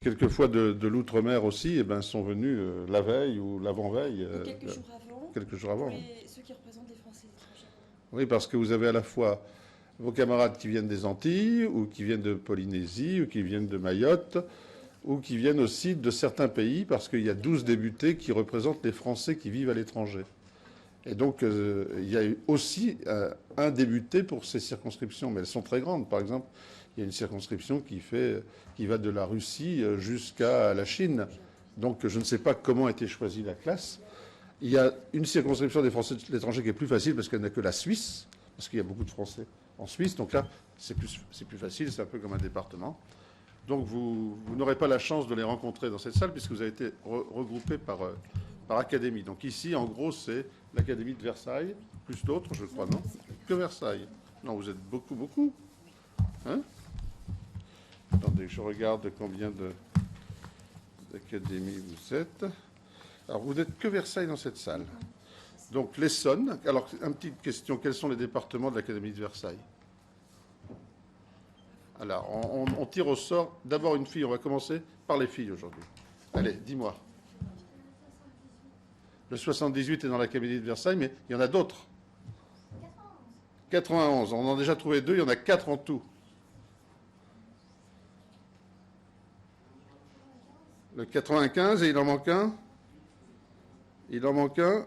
Quelquefois de l'outre-mer aussi, eh ben, sont venus la veille ou l'avant-veille. Quelques jours avant. Ceux qui représentent les Français étrangers. Oui, parce que vous avez à la fois vos camarades qui viennent des Antilles, ou qui viennent de Polynésie, ou qui viennent de Mayotte, ou qui viennent aussi de certains pays, parce qu'il y a 12 députés qui représentent les Français qui vivent à l'étranger. Et donc, il y a aussi un député pour ces circonscriptions, mais elles sont très grandes. Par exemple, il y a une circonscription qui va de la Russie jusqu'à la Chine. Donc, je ne sais pas comment a été choisie la classe. Il y a une circonscription des Français de l'étranger qui est plus facile parce qu'elle n'a que la Suisse, parce qu'il y a beaucoup de Français en Suisse. Donc là, c'est plus facile, c'est un peu comme un département. Donc, vous n'aurez pas la chance de les rencontrer dans cette salle puisque vous avez été regroupés par académie. Donc ici, en gros, c'est l'Académie de Versailles, plus d'autres, je crois, non? Que Versailles. Non, vous êtes beaucoup. Hein? Attendez, je regarde combien d'académies vous êtes. Alors, vous n'êtes que Versailles dans cette salle. Donc, l'Essonne. Alors, une petite question. Quels sont les départements de l'Académie de Versailles? Alors, on tire au sort. D'abord, une fille. On va commencer par les filles aujourd'hui. Allez, dis-moi. Le 78 est dans l'Académie de Versailles, mais il y en a d'autres. 91. On en a déjà trouvé 2, il y en a 4 en tout. Le 95, et il en manque un. Il en manque un.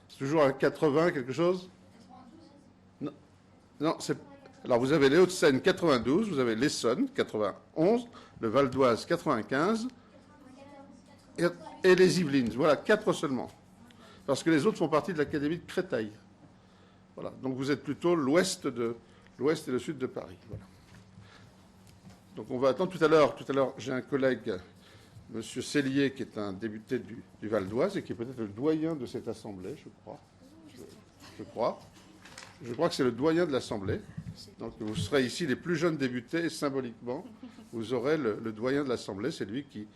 C'est toujours un 80, quelque chose? Non, c'est... Alors, vous avez les Hauts-de-Seine, 92, vous avez l'Essonne, 91, le Val d'Oise, 95, et les Yvelines. Voilà, 4 seulement. Parce que les autres font partie de l'Académie de Créteil. Voilà, donc vous êtes plutôt l'ouest et le sud de Paris. Voilà. Donc on va attendre tout à l'heure, j'ai un collègue, M. Cellier, qui est un député du Val d'Oise et qui est peut-être le doyen de cette assemblée, je crois. Je crois que c'est le doyen de l'assemblée. Donc vous serez ici les plus jeunes députés et symboliquement, vous aurez le doyen de l'assemblée. C'est lui qui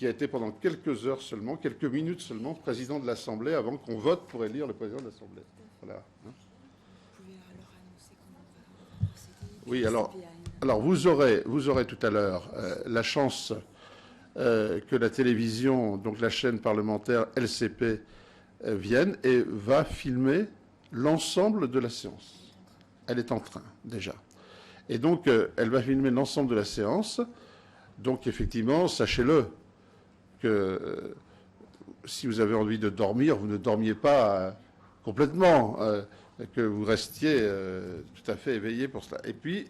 a été pendant quelques heures seulement, quelques minutes seulement, président de l'assemblée avant qu'on vote pour élire le président de l'assemblée. Voilà. Vous pouvez alors annoncer comment on va procéder. Oui, alors vous aurez tout à l'heure la chance que la télévision, donc la chaîne parlementaire LCP, vienne et va filmer l'ensemble de la séance. Elle est en train, déjà. Et donc, elle va filmer l'ensemble de la séance. Donc, effectivement, sachez-le, que si vous avez envie de dormir, vous ne dormiez pas complètement, que vous restiez tout à fait éveillé pour cela. Et puis,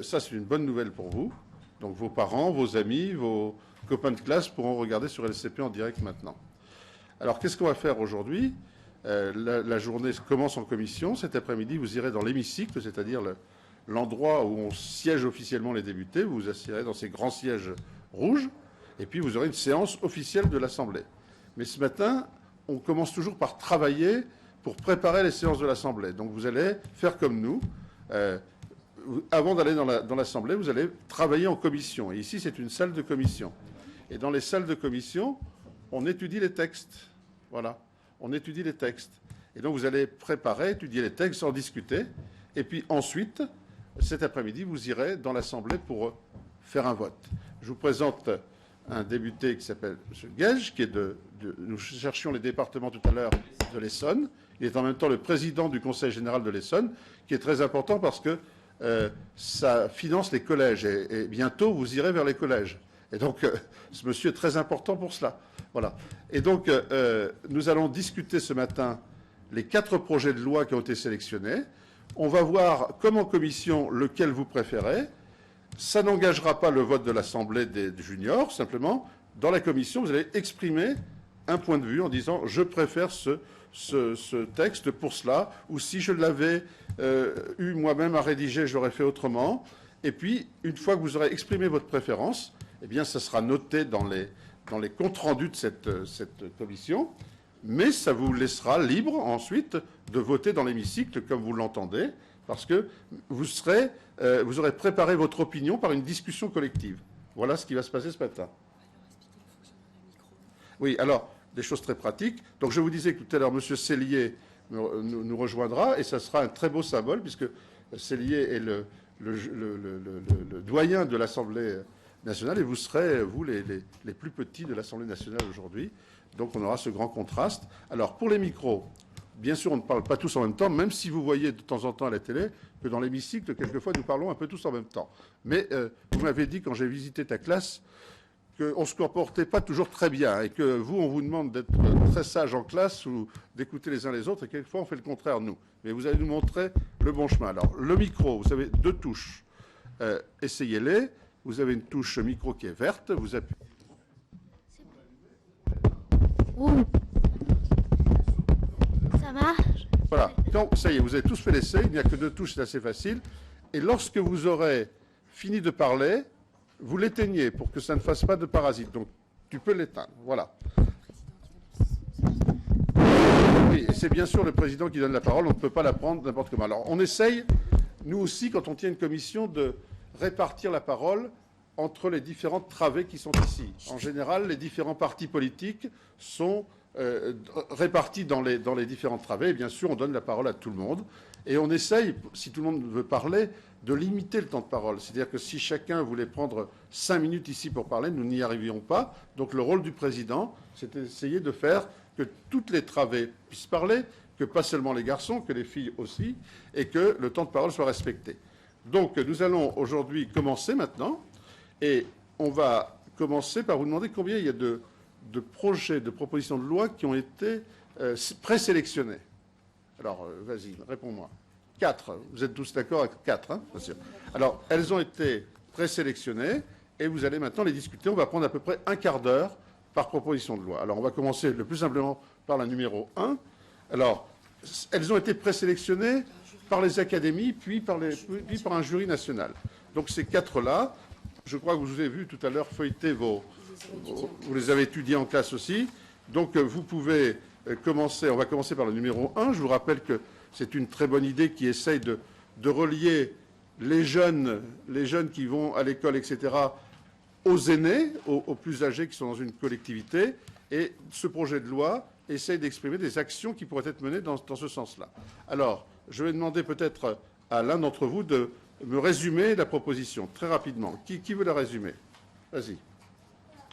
ça, c'est une bonne nouvelle pour vous. Donc, vos parents, vos amis, vos copains de classe pourront regarder sur LCP en direct maintenant. Alors, qu'est-ce qu'on va faire aujourd'hui? La journée commence en commission. Cet après-midi, vous irez dans l'hémicycle, c'est-à-dire l'endroit où on siège officiellement les députés. Vous vous assirez dans ces grands sièges rouges. Et puis, vous aurez une séance officielle de l'Assemblée. Mais ce matin, on commence toujours par travailler pour préparer les séances de l'Assemblée. Donc, vous allez faire comme nous. Avant d'aller dans l'Assemblée, vous allez travailler en commission. Et ici, c'est une salle de commission. Et dans les salles de commission, on étudie les textes. Voilà. On étudie les textes. Et donc, vous allez préparer, étudier les textes, en discuter. Et puis ensuite, cet après-midi, vous irez dans l'Assemblée pour faire un vote. Je vous présente un député qui s'appelle M. Gage, qui est nous cherchions les départements tout à l'heure de l'Essonne. Il est en même temps le président du Conseil général de l'Essonne, qui est très important parce que ça finance les collèges. Et bientôt, vous irez vers les collèges. Et donc, ce monsieur est très important pour cela. Voilà. Et donc, nous allons discuter ce matin les 4 projets de loi qui ont été sélectionnés. On va voir, comme en commission, lequel vous préférez. Ça n'engagera pas le vote de l'Assemblée des juniors. Simplement, dans la commission, vous allez exprimer un point de vue en disant « je préfère ce texte pour cela » ou « si je l'avais eu moi-même à rédiger, je l'aurais fait autrement ». Et puis, une fois que vous aurez exprimé votre préférence, eh bien, ça sera noté dans les comptes rendus de cette commission, mais ça vous laissera libre ensuite de voter dans l'hémicycle comme vous l'entendez, parce que vous aurez préparé votre opinion par une discussion collective. Voilà ce qui va se passer ce matin. Oui, alors, des choses très pratiques. Donc, je vous disais que tout à l'heure, M. Cellier nous rejoindra, et ça sera un très beau symbole, puisque Cellier est le doyen de l'Assemblée nationale et vous serez, vous, les plus petits de l'Assemblée nationale aujourd'hui. Donc on aura ce grand contraste. Alors pour les micros, bien sûr on ne parle pas tous en même temps, même si vous voyez de temps en temps à la télé que dans l'hémicycle, quelquefois nous parlons un peu tous en même temps. Mais vous m'avez dit quand j'ai visité ta classe qu'on ne se comportait pas toujours très bien et que vous, on vous demande d'être très sage en classe ou d'écouter les uns les autres et quelquefois on fait le contraire nous. Mais vous allez nous montrer le bon chemin. Alors le micro, vous avez 2 touches. Essayez-les. Vous avez une touche micro qui est verte. Vous appuyez. Ouh. Ça marche. Voilà. Donc, ça y est, vous avez tous fait l'essai. Il n'y a que 2 touches, c'est assez facile. Et lorsque vous aurez fini de parler, vous l'éteignez pour que ça ne fasse pas de parasite. Donc, tu peux l'éteindre. Voilà. Oui, et c'est bien sûr le président qui donne la parole. On ne peut pas la prendre n'importe comment. Alors, on essaye, nous aussi, quand on tient une commission, de répartir la parole entre les différentes travées qui sont ici. En général, les différents partis politiques sont répartis dans les différentes travées. Et bien sûr, on donne la parole à tout le monde. Et on essaye, si tout le monde veut parler, de limiter le temps de parole. C'est-à-dire que si chacun voulait prendre 5 minutes ici pour parler, nous n'y arrivions pas. Donc le rôle du président, c'est d'essayer de faire que toutes les travées puissent parler, que pas seulement les garçons, que les filles aussi, et que le temps de parole soit respecté. Donc nous allons aujourd'hui commencer maintenant. Et on va commencer par vous demander combien il y a de projets, de propositions de loi qui ont été présélectionnés. Alors, vas-y, réponds-moi. 4. Vous êtes tous d'accord avec 4, hein, bien sûr. Alors, elles ont été présélectionnées et vous allez maintenant les discuter. On va prendre à peu près un quart d'heure par proposition de loi. Alors, on va commencer le plus simplement par la numéro 1. Alors, elles ont été présélectionnées par les académies, puis par un jury national. Donc, ces 4-là, je crois que vous avez vu tout à l'heure feuilleter vous les avez étudiés en classe aussi. Donc, vous pouvez commencer. On va commencer par le numéro 1. Je vous rappelle que c'est une très bonne idée qui essaye de relier les jeunes qui vont à l'école, etc., aux aînés, aux plus âgés qui sont dans une collectivité. Et ce projet de loi essaye d'exprimer des actions qui pourraient être menées dans ce sens-là. Alors, je vais demander peut-être à l'un d'entre vous de me résumer la proposition, très rapidement. Qui veut la résumer? Vas-y.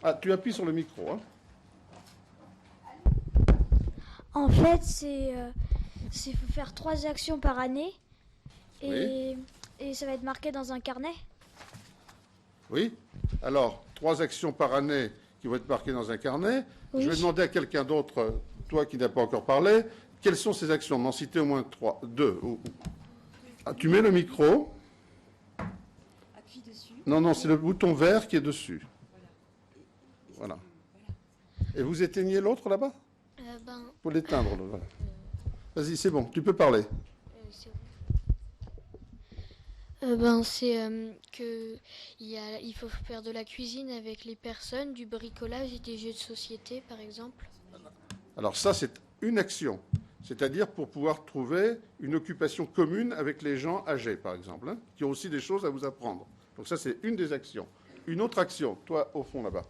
Ah, tu appuies sur le micro, hein. En fait, c'est faut faire 3 actions par année et ça va être marqué dans un carnet. Oui. Alors, 3 actions par année qui vont être marquées dans un carnet. Oui. Je vais demander à quelqu'un d'autre, toi qui n'as pas encore parlé, quelles sont ces actions? M'en citer au moins 2. Ah, tu mets le micro. Appuie dessus. Non, c'est le bouton vert qui est dessus. Voilà. Et vous éteignez l'autre là-bas? Pour l'éteindre. Voilà. Vas-y, c'est bon, tu peux parler. Il faut faire de la cuisine avec les personnes, du bricolage et des jeux de société, par exemple. Alors ça, c'est une action. C'est-à-dire pour pouvoir trouver une occupation commune avec les gens âgés, par exemple, hein, qui ont aussi des choses à vous apprendre. Donc ça, c'est une des actions. Une autre action, toi, au fond, là-bas.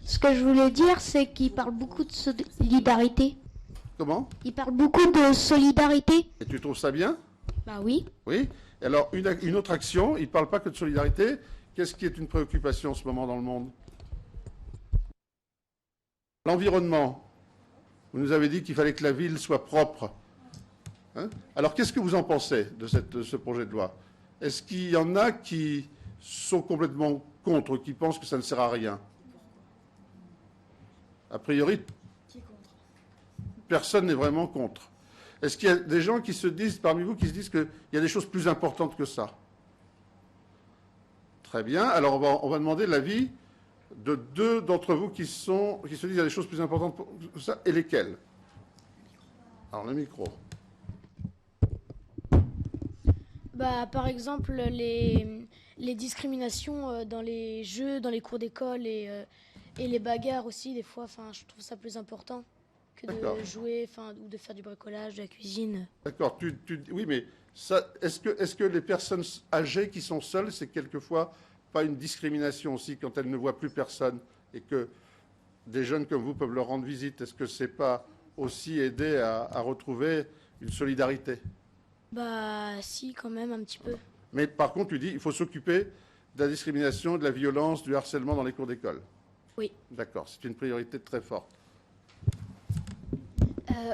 Ce que je voulais dire, c'est qu'il parle beaucoup de solidarité. Comment? Il parle beaucoup de solidarité. Et tu trouves ça bien? Bah oui. Oui. Et alors, une autre action, il ne parle pas que de solidarité. Qu'est-ce qui est une préoccupation en ce moment dans le monde? L'environnement. Vous nous avez dit qu'il fallait que la ville soit propre. Hein? Alors, qu'est-ce que vous en pensez de ce projet de loi? Est-ce qu'il y en a qui sont complètement contre, qui pensent que ça ne sert à rien? A priori, personne n'est vraiment contre. Est-ce qu'il y a des gens qui se disent, parmi vous, qui se disent qu'il y a des choses plus importantes que ça? Très bien. Alors, on va demander l'avis de 2 d'entre vous qui se disent qu'il y a des choses plus importantes que ça, et lesquelles? Alors, le micro. Bah, par exemple, les discriminations dans les jeux, dans les cours d'école et les bagarres aussi, des fois, je trouve ça plus important que de jouer ou de faire du bricolage, de la cuisine. D'accord. Oui, mais est-ce que les personnes âgées qui sont seules, c'est quelquefois pas une discrimination aussi quand elles ne voient plus personne et que des jeunes comme vous peuvent leur rendre visite? Est-ce que c'est pas aussi aider à retrouver une solidarité. Bah si, quand même, un petit peu. Mais par contre, tu dis il faut s'occuper de la discrimination, de la violence, du harcèlement dans les cours d'école. Oui. D'accord, c'est une priorité très forte.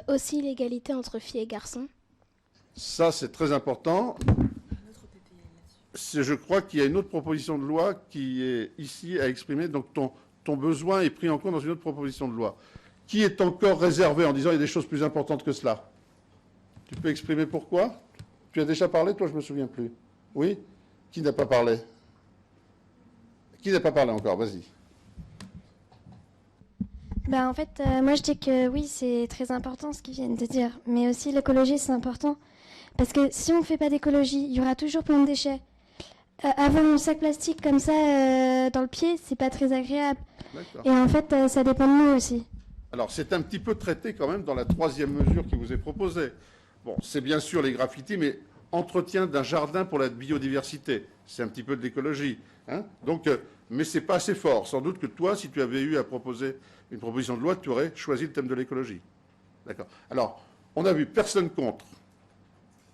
Aussi l'égalité entre filles et garçons. Ça, c'est très important. Je crois qu'il y a une autre proposition de loi qui est ici à exprimer. Donc ton besoin est pris en compte dans une autre proposition de loi, qui est encore réservée en disant il y a des choses plus importantes que cela. Tu peux exprimer pourquoi? Tu as déjà parlé, toi, je ne me souviens plus. Oui? Qui n'a pas parlé? Qui n'a pas parlé encore? Vas-y. En fait, moi je dis que oui, c'est très important ce qu'ils viennent de dire. Mais aussi l'écologie, c'est important. Parce que si on ne fait pas d'écologie, il y aura toujours plein de déchets. Avoir un sac plastique comme ça dans le pied, c'est pas très agréable. Et en fait, ça dépend de nous aussi. Alors, c'est un petit peu traité quand même dans la troisième mesure qui vous est proposée. Bon, c'est bien sûr les graffitis, mais entretien d'un jardin pour la biodiversité. C'est un petit peu de l'écologie. Hein. Donc, mais ce n'est pas assez fort. Sans doute que toi, si tu avais eu à proposer une proposition de loi, tu aurais choisi le thème de l'écologie. D'accord. Alors, on a vu personne contre.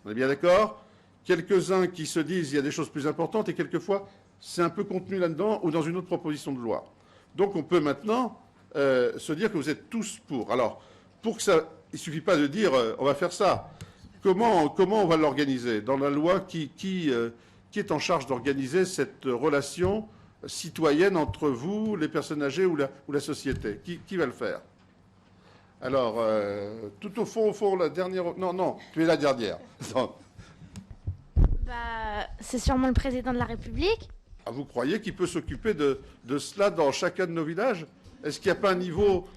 On est bien d'accord? Quelques-uns qui se disent il y a des choses plus importantes et quelquefois, c'est un peu contenu là-dedans ou dans une autre proposition de loi. Donc, on peut maintenant se dire que vous êtes tous pour. Alors, pour que ça... Il ne suffit pas de dire on va faire ça. Comment on va l'organiser? Dans la loi, qui est en charge d'organiser cette relation citoyenne entre vous, les personnes âgées ou la société? Qui va le faire? Alors, tout au fond, la dernière... Non, tu es la dernière. Non. C'est sûrement le président de la République. Ah, vous croyez qu'il peut s'occuper de cela dans chacun de nos villages? Est-ce qu'il n'y a pas un niveau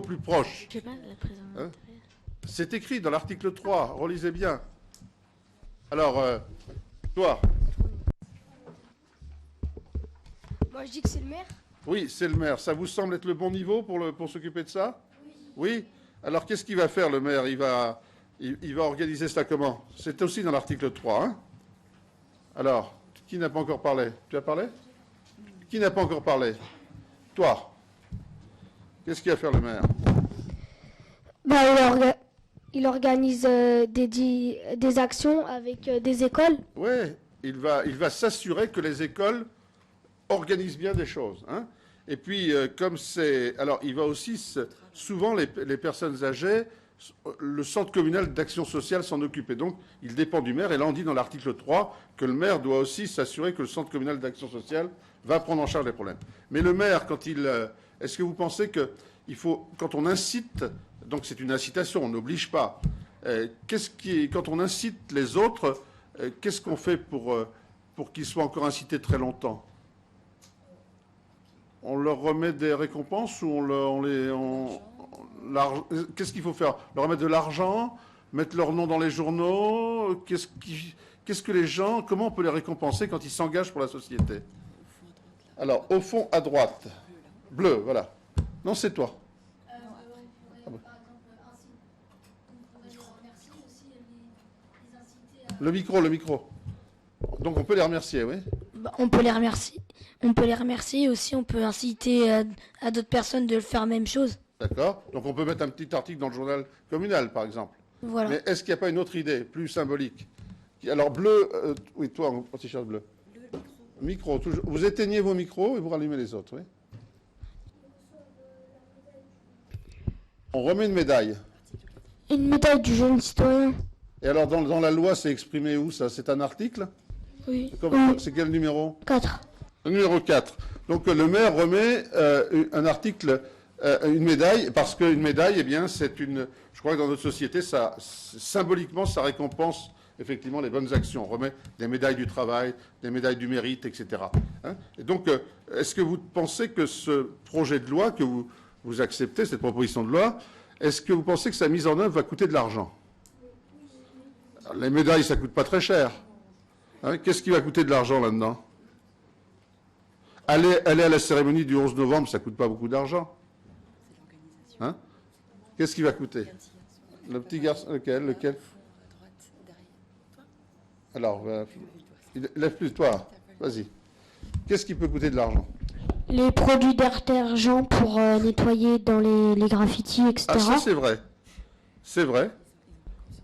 plus proche? Je sais pas, la présidente. C'est écrit dans l'article 3, relisez bien. Alors, toi? Moi, je dis que c'est le maire. Oui, c'est le maire. Ça vous semble être le bon niveau pour s'occuper de ça? Oui. Alors, qu'est-ce qu'il va faire, le maire? Il va organiser ça comment? C'est aussi dans l'article 3. Hein. Alors, qui n'a pas encore parlé? Tu as parlé? Qui n'a pas encore parlé? Toi? Qu'est-ce qu'il va faire, le maire? Il organise des actions avec des écoles. Oui, il va s'assurer que les écoles organisent bien des choses. Hein. Et puis, comme c'est... Alors, il va aussi... Souvent, les personnes âgées, le centre communal d'action sociale s'en occupe. Et donc, il dépend du maire. Et là, on dit dans l'article 3 que le maire doit aussi s'assurer que le centre communal d'action sociale va prendre en charge les problèmes. Mais le maire, quand il... Est-ce que vous pensez qu'il faut... Quand on incite... Donc, c'est une incitation, on n'oblige pas. Quand on incite les autres, qu'est-ce qu'on fait pour qu'ils soient encore incités très longtemps? On leur remet des récompenses ou qu'est-ce qu'il faut faire? Leur remettre de l'argent? Mettre leur nom dans les journaux? Qu'est-ce que les gens... Comment on peut les récompenser quand ils s'engagent pour la société? Alors, au fond, à droite. Bleu, voilà. Non, c'est toi. Le micro. Donc on peut les remercier, oui. On peut les remercier. On peut les remercier aussi. On peut inciter à d'autres personnes de faire la même chose. D'accord. Donc on peut mettre un petit article dans le journal communal, par exemple. Voilà. Mais est-ce qu'il n'y a pas une autre idée, plus symbolique? Alors bleu, oui, toi, en t-shirt bleu. Le micro. Toujours. Vous éteignez vos micros et vous rallumez les autres, oui. On remet une médaille. Une médaille du jeune citoyen. Et alors, dans la loi, c'est exprimé où, ça? C'est un article? Oui. C'est quel numéro? 4. Le numéro 4. Donc, le maire remet un article, une médaille, parce qu'une médaille, eh bien, c'est une... Je crois que dans notre société, symboliquement, ça récompense effectivement les bonnes actions. On remet des médailles du travail, des médailles du mérite, etc. Hein. Et donc, est-ce que vous pensez que ce projet de loi, que vous acceptez, cette proposition de loi, est-ce que vous pensez que sa mise en œuvre va coûter de l'argent? Les médailles, ça ne coûte pas très cher. Hein, qu'est-ce qui va coûter de l'argent là-dedans? Aller à la cérémonie du 11 novembre, ça ne coûte pas beaucoup d'argent. Hein? Qu'est-ce qui va coûter? Le petit garçon, lequel? Alors, lève plus toi, vas-y. Qu'est-ce qui peut coûter de l'argent? Les produits détergents pour nettoyer dans les graffitis, etc. Ah, ça c'est vrai. C'est vrai.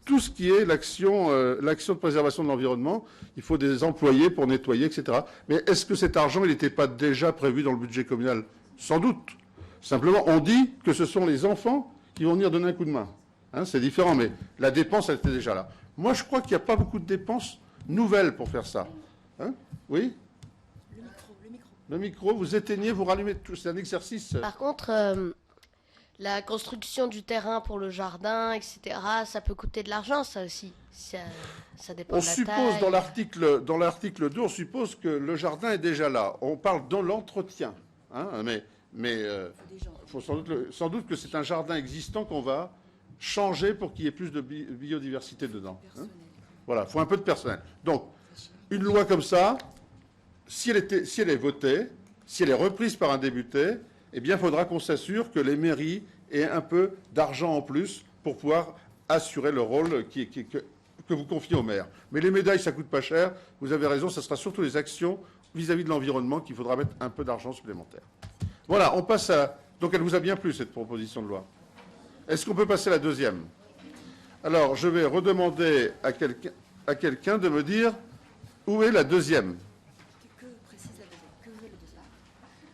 tout ce qui est l'action de préservation de l'environnement. Il faut des employés pour nettoyer, etc. Mais est-ce que cet argent, il n'était pas déjà prévu dans le budget communal? Sans doute. Simplement, on dit que ce sont les enfants qui vont venir donner un coup de main. Hein, c'est différent, mais la dépense, elle était déjà là. Moi, je crois qu'il n'y a pas beaucoup de dépenses nouvelles pour faire ça. Hein? Oui? Le micro, vous éteignez, vous rallumez, c'est un exercice. Par contre, la construction du terrain pour le jardin, etc., ça peut coûter de l'argent, ça aussi. Ça dépend On de la suppose, taille. dans l'article 2, on suppose que le jardin est déjà là. On parle de l'entretien. Hein, mais faut sans doute que c'est un jardin existant qu'on va changer pour qu'il y ait plus de biodiversité dedans. Hein. Voilà, il faut un peu de personnel. Donc, une loi comme ça, si elle est votée, si elle est reprise par un député, eh bien, il faudra qu'on s'assure que les mairies aient un peu d'argent en plus pour pouvoir assurer le rôle que vous confiez aux maires. Mais les médailles, ça coûte pas cher. Vous avez raison, ça sera surtout les actions vis-à-vis de l'environnement qu'il faudra mettre un peu d'argent supplémentaire. Voilà, on passe à... Donc, elle vous a bien plu, cette proposition de loi. Est-ce qu'on peut passer à la deuxième? Alors, je vais redemander à quelqu'un de me dire où est la deuxième.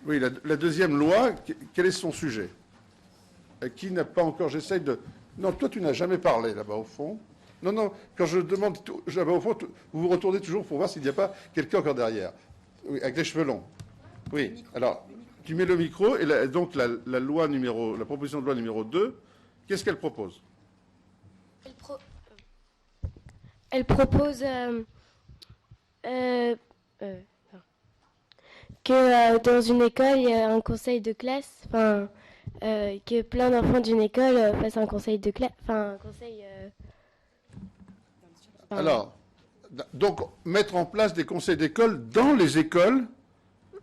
Oui, la deuxième loi, quel est son sujet? Qui n'a pas encore... J'essaye de... Non, toi, tu n'as jamais parlé, là-bas, au fond. Non, quand je demande... Là-bas, au fond, vous vous retournez toujours pour voir s'il n'y a pas quelqu'un encore derrière. Oui, avec les cheveux longs. Oui, alors, tu mets le micro, et donc la proposition de loi numéro 2, qu'est-ce qu'elle propose? Elle propose que dans une école, il y a un conseil de classe, que plein d'enfants d'une école fassent un conseil de classe, un conseil... Alors, donc, mettre en place des conseils d'école dans les écoles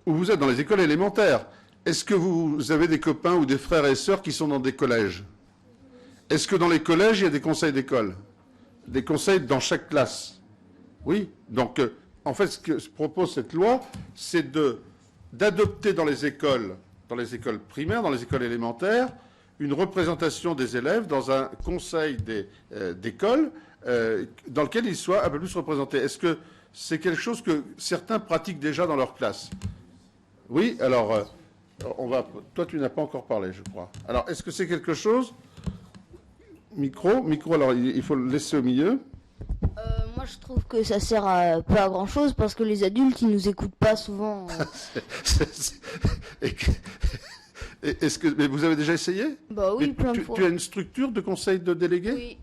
où vous êtes, dans les écoles élémentaires. Est-ce que vous avez des copains ou des frères et sœurs qui sont dans des collèges? Est-ce que dans les collèges, il y a des conseils d'école? Des conseils dans chaque classe? Oui. Donc, en fait, ce que propose cette loi, c'est d'adopter dans les écoles primaires, dans les écoles élémentaires, une représentation des élèves dans un conseil d'école dans lequel ils soient un peu plus représentés. Est-ce que c'est quelque chose que certains pratiquent déjà dans leur classe? Oui. Alors, toi, tu n'as pas encore parlé, je crois. Alors, est-ce que c'est quelque chose... Micro, alors il faut le laisser au milieu. Moi, je trouve que ça sert pas à grand-chose parce que les adultes, ils nous écoutent pas souvent. Mais vous avez déjà essayé? Bah oui, plein de fois. Tu as une structure de conseil de délégués? Oui,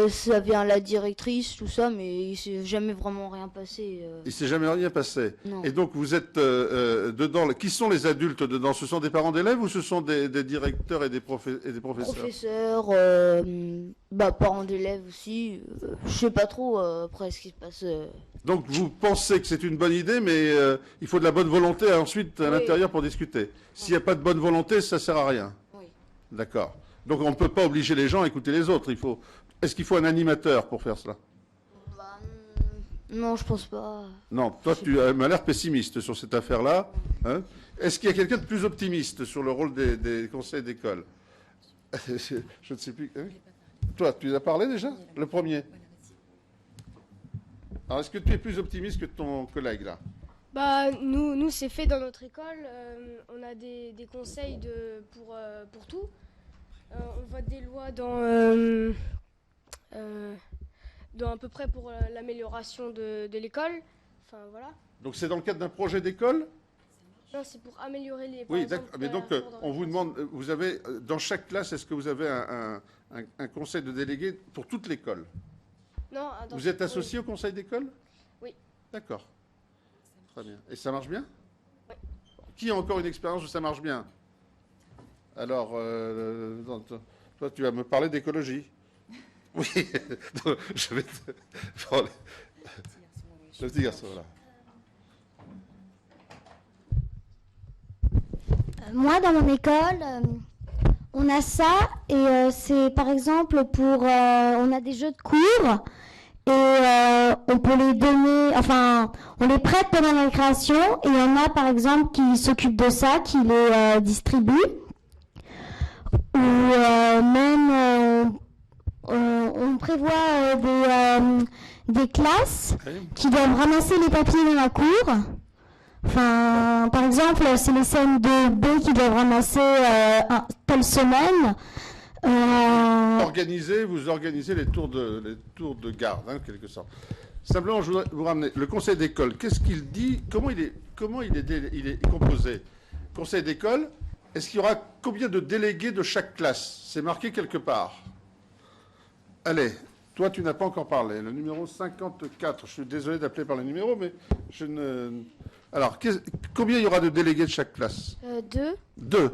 ça vient la directrice, tout ça, mais il s'est jamais vraiment rien passé. Il s'est jamais rien passé. Non. Et donc vous êtes dedans. Qui sont les adultes dedans? Ce sont des parents d'élèves ou ce sont des directeurs et des professeurs? Professeurs, parents d'élèves aussi. Je sais pas trop après ce qui se passe. Donc vous pensez que c'est une bonne idée, mais il faut de la bonne volonté ensuite à l'intérieur pour discuter. S'il n'y a pas de bonne volonté, ça ne sert à rien. Oui. D'accord. Donc on ne peut pas obliger les gens à écouter les autres. Est-ce qu'il faut un animateur pour faire cela? Non, je pense pas. Non, toi tu as l'air pessimiste sur cette affaire-là. Hein? Est-ce qu'il y a quelqu'un de plus optimiste sur le rôle des conseils d'école? Je ne sais plus. Hein? Toi, tu as parlé déjà? Le premier. Alors, est-ce que tu es plus optimiste que ton collègue, là? Nous c'est fait dans notre école. On a des conseils pour tout. On vote des lois dans à peu près pour l'amélioration de l'école. Enfin, voilà. Donc, c'est dans le cadre d'un projet d'école? Non, c'est pour améliorer les... Oui, d'accord. Mais donc, on vous demande, vous avez, dans chaque classe, est-ce que vous avez un conseil de délégués pour toute l'école? Non. Vous êtes associé au conseil d'école? Oui. D'accord. Très bien. Et ça marche bien? Oui. Qui a encore une expérience où ça marche bien? Alors, toi, tu vas me parler d'écologie. Oui. Je vais te... Le petit garçon, là. Moi, dans mon école, on a ça et c'est par exemple on a des jeux de cours et on peut les donner, on les prête pendant la récréation et il y en a par exemple qui s'occupent de ça, qui les distribuent ou même on prévoit des classes Oui. qui doivent ramasser les papiers dans la cour. Enfin, par exemple, c'est les scènes de B qui doivent ramasser telle semaine. Vous organisez les tours de garde, hein, en quelque sorte. Simplement, je voudrais vous ramener le conseil d'école. Qu'est-ce qu'il dit? Comment il est composé? Conseil d'école, est-ce qu'il y aura combien de délégués de chaque classe? C'est marqué quelque part. Allez, toi, tu n'as pas encore parlé. Le numéro 54. Je suis désolé d'appeler par le numéro, mais je ne... Alors, combien il y aura de délégués de chaque classe? 2. 2.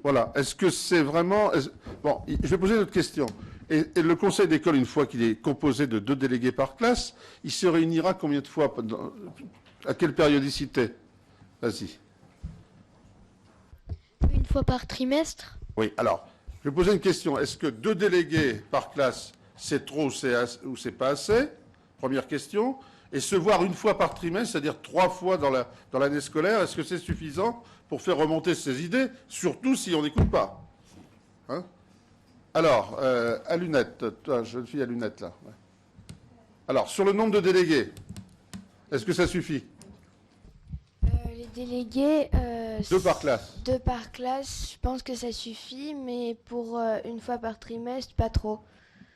Voilà. Est-ce que c'est vraiment... Bon, je vais poser une autre question. Et le conseil d'école, une fois qu'il est composé de 2 délégués par classe, il se réunira combien de fois? À quelle périodicité? Vas-y. Une fois par trimestre. Oui, alors, je vais poser une question. Est-ce que 2 délégués par classe, c'est trop ou c'est pas assez? Première question. Et se voir une fois par trimestre, c'est-à-dire 3 fois dans l'année scolaire, est-ce que c'est suffisant pour faire remonter ces idées, surtout si on n'écoute pas? Hein? Alors, à lunettes, toi, jeune fille à lunettes, là. Ouais. Alors, sur le nombre de délégués, est-ce que ça suffit? Les délégués... 2 par classe. 2 par classe, je pense que ça suffit, mais pour une fois par trimestre, pas trop.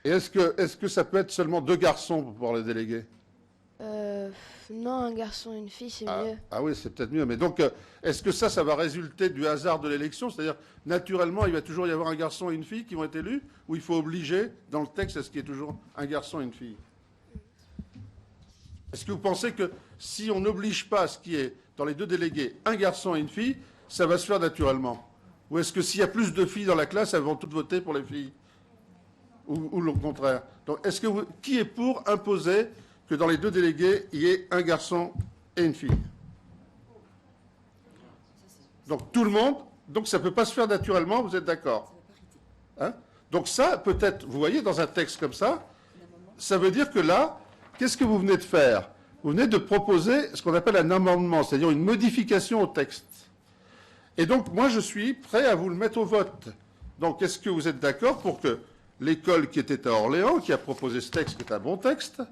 Et est-ce que ça peut être seulement 2 garçons pour pouvoir les déléguer? Non, un garçon et une fille, c'est mieux. Ah oui, c'est peut-être mieux. Mais donc, est-ce que ça va résulter du hasard de l'élection? C'est-à-dire, naturellement, il va toujours y avoir un garçon et une fille qui vont être élus? Ou il faut obliger, dans le texte, est-ce qu'il y a toujours un garçon et une fille? Est-ce que vous pensez que si on n'oblige pas à ce qui est dans les 2 délégués un garçon et une fille, ça va se faire naturellement? Ou est-ce que s'il y a plus de filles dans la classe, elles vont toutes voter pour les filles? Ou le contraire? Donc, qui est pour imposer que dans les 2 délégués, il y ait un garçon et une fille? Donc tout le monde, donc ça ne peut pas se faire naturellement, vous êtes d'accord? Hein? Donc ça, peut-être, vous voyez, dans un texte comme ça veut dire que là, qu'est-ce que vous venez de faire? Vous venez de proposer ce qu'on appelle un amendement, c'est-à-dire une modification au texte. Et donc moi, je suis prêt à vous le mettre au vote. Donc est-ce que vous êtes d'accord pour que l'école qui était à Orléans, qui a proposé ce texte, qui est un bon texte,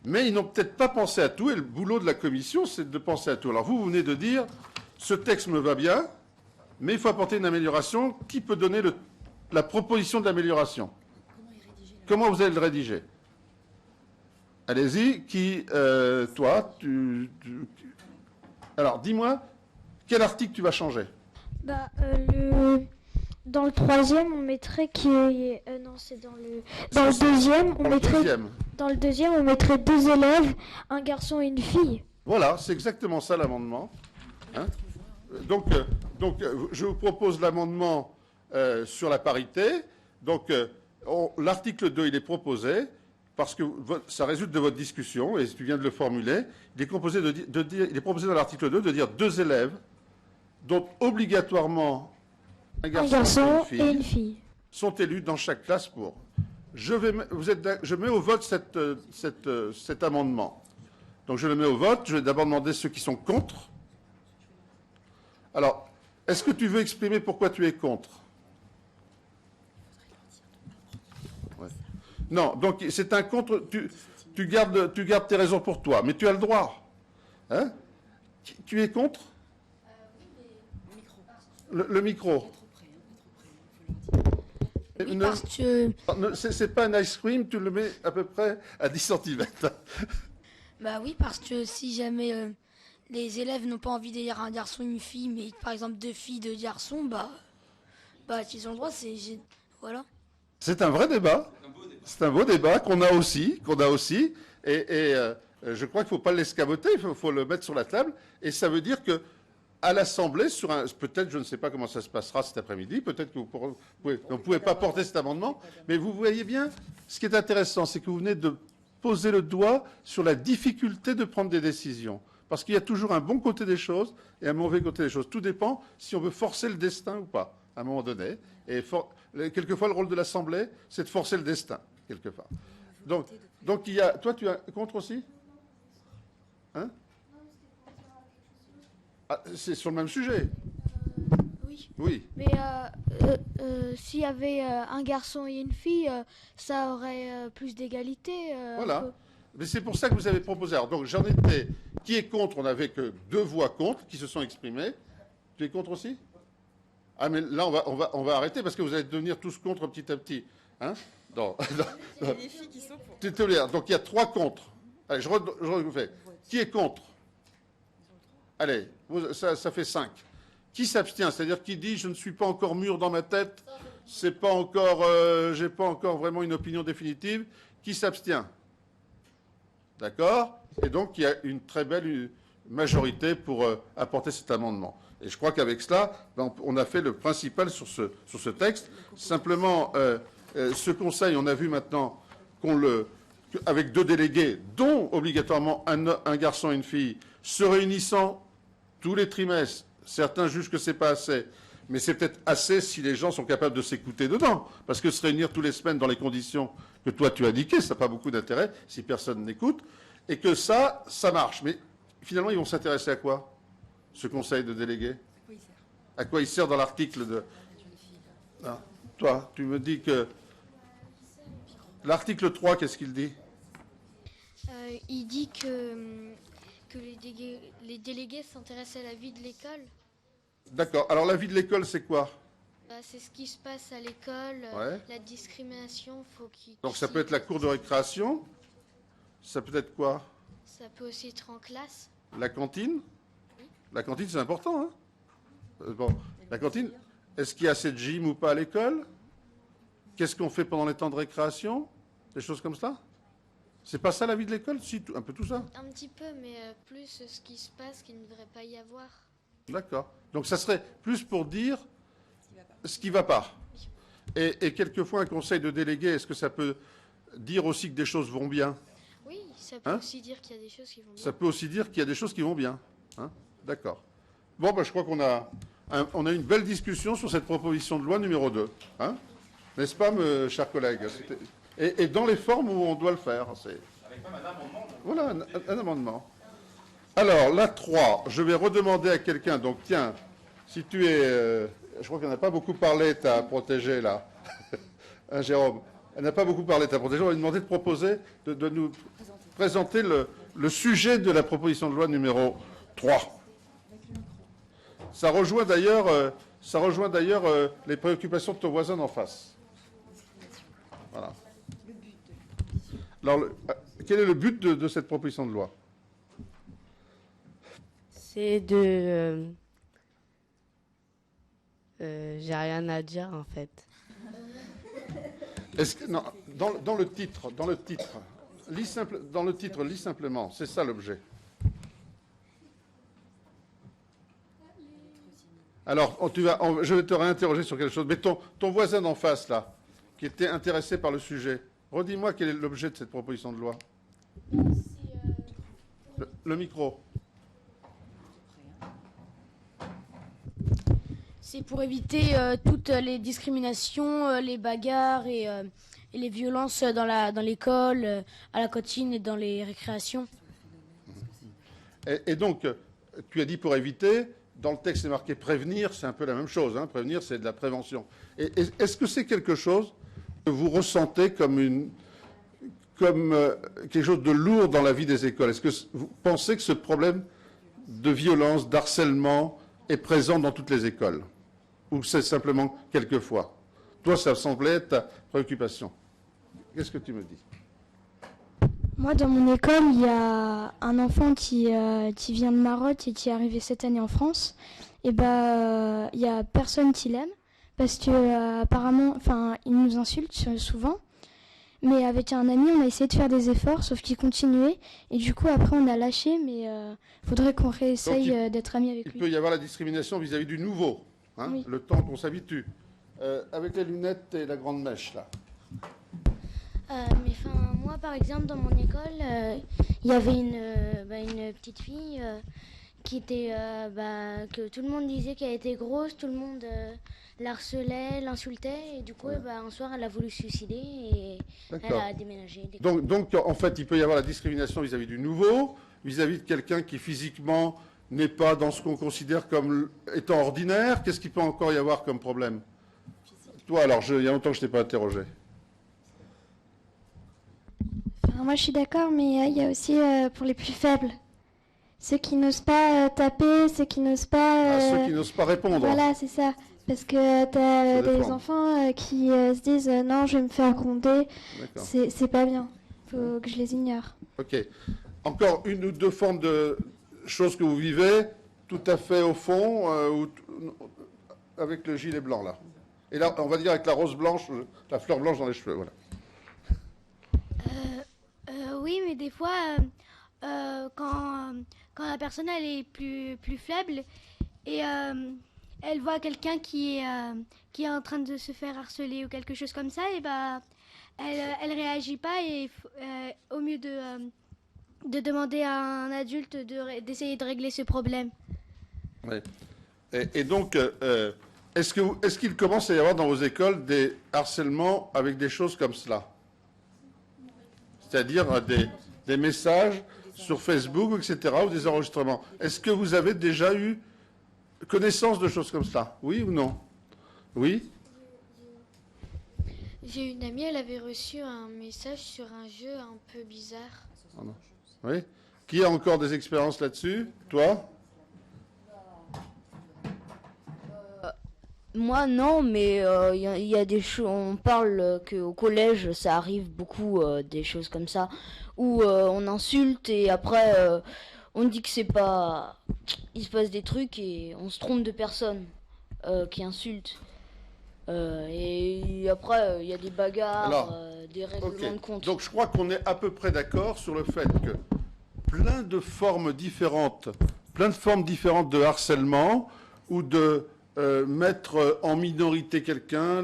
mais ils n'ont peut-être pas pensé à tout, et le boulot de la commission, c'est de penser à tout. Alors vous venez de dire, ce texte me va bien, mais il faut apporter une amélioration. Qui peut donner la proposition d'amélioration? Comment vous allez le rédiger? Allez-y, toi, alors dis-moi, quel article tu vas changer? Dans le 3e, on mettrait non, c'est dans le 2e, dans le 2e, on mettrait 2 élèves, un garçon et une fille. Voilà, c'est exactement ça l'amendement. Hein? Donc, je vous propose l'amendement sur la parité. Donc, l'article 2, il est proposé, parce que ça résulte de votre discussion, et tu viens de le formuler. Il est proposé dans l'article 2 de dire 2 élèves, dont obligatoirement un garçon et une fille sont élus dans chaque classe pour. Je mets au vote cet amendement. Donc je le mets au vote. Je vais d'abord demander ceux qui sont contre. Alors, est-ce que tu veux exprimer pourquoi tu es contre? Ouais. Non, donc c'est un contre. Tu gardes tes raisons pour toi, mais tu as le droit. Hein? Tu es contre? Le micro. Oui, parce que... C'est pas un ice cream, tu le mets à peu près à 10 cm. Bah oui, parce que si jamais les élèves n'ont pas envie d'élire un garçon et une fille, mais par exemple 2 filles, 2 garçons, bah s'ils ont le droit, voilà. C'est un vrai débat. C'est un beau débat qu'on a aussi. Et je crois qu'il ne faut pas l'escamoter, il faut le mettre sur la table. Et ça veut dire que à l'Assemblée, peut-être, je ne sais pas comment ça se passera cet après-midi, peut-être que vous ne pouvez pas porter cet amendement, mais vous voyez bien, ce qui est intéressant, c'est que vous venez de poser le doigt sur la difficulté de prendre des décisions. Parce qu'il y a toujours un bon côté des choses et un mauvais côté des choses. Tout dépend si on veut forcer le destin ou pas, à un moment donné. Et quelquefois, le rôle de l'Assemblée, c'est de forcer le destin, quelquefois. Donc toi, tu es contre aussi? Hein? Ah, c'est sur le même sujet. Oui. République. Oui. Mais s'il y avait un garçon et une fille, ça aurait plus d'égalité. Voilà. Mais c'est pour ça que vous avez proposé. Alors, donc, j'en étais. Qui est contre? On n'avait que 2 voix contre qui se sont exprimées. Tu es contre aussi? Ah, mais là, on va arrêter parce que vous allez devenir tous contre petit à petit. Hein? Il y a des filles qui sont pour. Donc, il y a 3 contre. Allez, je refais. Qui est contre? Allez, ça fait 5. Qui s'abstient? C'est-à-dire qui dit je ne suis pas encore mûr dans ma tête, c'est pas encore, j'ai pas encore vraiment une opinion définitive. Qui s'abstient? D'accord? Et donc il y a une très belle majorité pour apporter cet amendement. Et je crois qu'avec cela, on a fait le principal sur ce texte. Simplement, ce conseil, on a vu maintenant avec 2 délégués, dont obligatoirement un garçon et une fille, se réunissant tous les trimestres. Certains jugent que c'est pas assez, mais c'est peut-être assez si les gens sont capables de s'écouter dedans. Parce que se réunir tous les semaines dans les conditions que toi tu as indiquées, ça n'a pas beaucoup d'intérêt si personne n'écoute, et que ça marche. Mais finalement, ils vont s'intéresser à quoi, ce conseil de délégués? À quoi il sert dans l'article de... Ah, toi, tu me dis que... L'article 3, qu'est-ce qu'il dit? Il dit que les délégués s'intéressent à la vie de l'école. D'accord. Alors, la vie de l'école, c'est quoi? C'est ce qui se passe à l'école, Ouais. la discrimination, Donc, ça peut être la cour de récréation. Ça peut être quoi? Ça peut aussi être en classe. La cantine? Oui. La cantine, c'est important, hein? Bon, la cantine, est-ce qu'il y a assez de gym ou pas à l'école? Qu'est-ce qu'on fait pendant les temps de récréation? Des choses comme ça? C'est pas ça la vie de l'école? Si, un peu tout ça. Un petit peu, mais plus ce qui se passe qu'il ne devrait pas y avoir. D'accord. Donc ça serait plus pour dire ce qui ne va pas. Et quelquefois, un conseil de délégué, est-ce que ça peut dire aussi que des choses vont bien? Oui, ça peut aussi dire qu'il y a des choses qui vont bien. Ça peut aussi dire qu'il y a des choses qui vont bien. Hein? D'accord. Bon, ben, je crois qu'on a une belle discussion sur cette proposition de loi numéro 2. Hein? N'est-ce pas, mes chers collègues? Et dans les formes où on doit le faire. Avec même un amendement. Voilà, un amendement. Alors, la 3, je vais redemander à quelqu'un. Donc, tiens, si tu es... je crois qu'elle n'a pas beaucoup parlé, ta protégée, là. Hein, Jérôme? Elle n'a pas beaucoup parlé, ta protégée. On va lui demander de proposer, de nous présenter le sujet de la proposition de loi numéro 3. Ça rejoint d'ailleurs les préoccupations de ton voisin d'en face. Voilà. Alors, quel est le but de cette proposition de loi? C'est de... j'ai rien à dire, en fait. Est-ce que, non, dans le titre, lis simplement, c'est ça l'objet. Alors, je vais te réinterroger sur quelque chose. Mais ton voisin d'en face, là, qui était intéressé par le sujet, redis-moi quel est l'objet de cette proposition de loi. Le micro. C'est pour éviter toutes les discriminations, les bagarres et les violences dans l'école, à la cantine et dans les récréations. Et donc, tu as dit pour éviter, dans le texte c'est marqué prévenir, c'est un peu la même chose. Hein, prévenir, c'est de la prévention. Est-ce que c'est quelque chose que vous ressentez comme quelque chose de lourd dans la vie des écoles? Est-ce que vous pensez que ce problème de violence, d'harcèlement est présent dans toutes les écoles? Ou c'est simplement quelquefois? Toi, ça semblait être ta préoccupation. Qu'est-ce que tu me dis? Moi, dans mon école, il y a un enfant qui vient de Maroc et qui est arrivé cette année en France. Et il y a personne qui l'aime parce que apparemment, il nous insulte souvent. Mais avec un ami, on a essayé de faire des efforts, sauf qu'il continuait. Et du coup, après, on a lâché, mais faudrait qu'on réessaye d'être amis avec lui. Il peut y avoir la discrimination vis-à-vis du nouveau, hein, oui. Le temps qu'on s'habitue. Avec les lunettes et la grande mèche, là. Moi, par exemple, dans mon école, il y avait une petite fille qui était, que tout le monde disait qu'elle était grosse, tout le monde l'harcelait, l'insultait, et du coup, un soir, elle a voulu se suicider et elle a déménagé. Donc, en fait, il peut y avoir la discrimination vis-à-vis du nouveau, vis-à-vis de quelqu'un qui physiquement n'est pas dans ce qu'on considère comme étant ordinaire? Qu'est-ce qu'il peut encore y avoir comme problème? Toi, alors, il y a longtemps que je ne t'ai pas interrogé. Enfin, moi, je suis d'accord, mais il y a aussi pour les plus faibles. Ceux qui n'osent pas taper, ceux qui n'osent pas... Ceux qui n'osent pas répondre. Voilà, c'est ça. Parce que tu as des enfants qui se disent non, je vais me faire gronder. C'est pas bien. Il faut que je les ignore. Ok. Encore une ou deux formes de choses que vous vivez, tout à fait au fond, avec le gilet blanc, là. Et là, on va dire avec la rose blanche, la fleur blanche dans les cheveux, voilà. Oui, mais des fois, quand la personne elle est plus faible et elle voit quelqu'un qui est en train de se faire harceler ou quelque chose comme ça, et elle réagit pas, et au mieux de demander à un adulte d'essayer de régler ce problème. Oui. Et donc, est-ce qu'il commence à y avoir dans vos écoles des harcèlements avec des choses comme cela? C'est-à-dire des messages sur Facebook, etc., ou des enregistrements. Est-ce que vous avez déjà eu connaissance de choses comme ça? Oui ou non? Oui? J'ai une amie, elle avait reçu un message sur un jeu un peu bizarre. Oh non. Oui? Qui a encore des expériences là-dessus? Toi? Moi, non, mais il y a des choses. On parle qu'au collège, ça arrive beaucoup, des choses comme ça, où on insulte et après, on dit que c'est pas. Il se passe des trucs et on se trompe de personne qui insulte. Et après, il y a des bagarres, des règlements de compte. Donc, je crois qu'on est à peu près d'accord sur le fait que plein de formes différentes de harcèlement ou de mettre en minorité quelqu'un,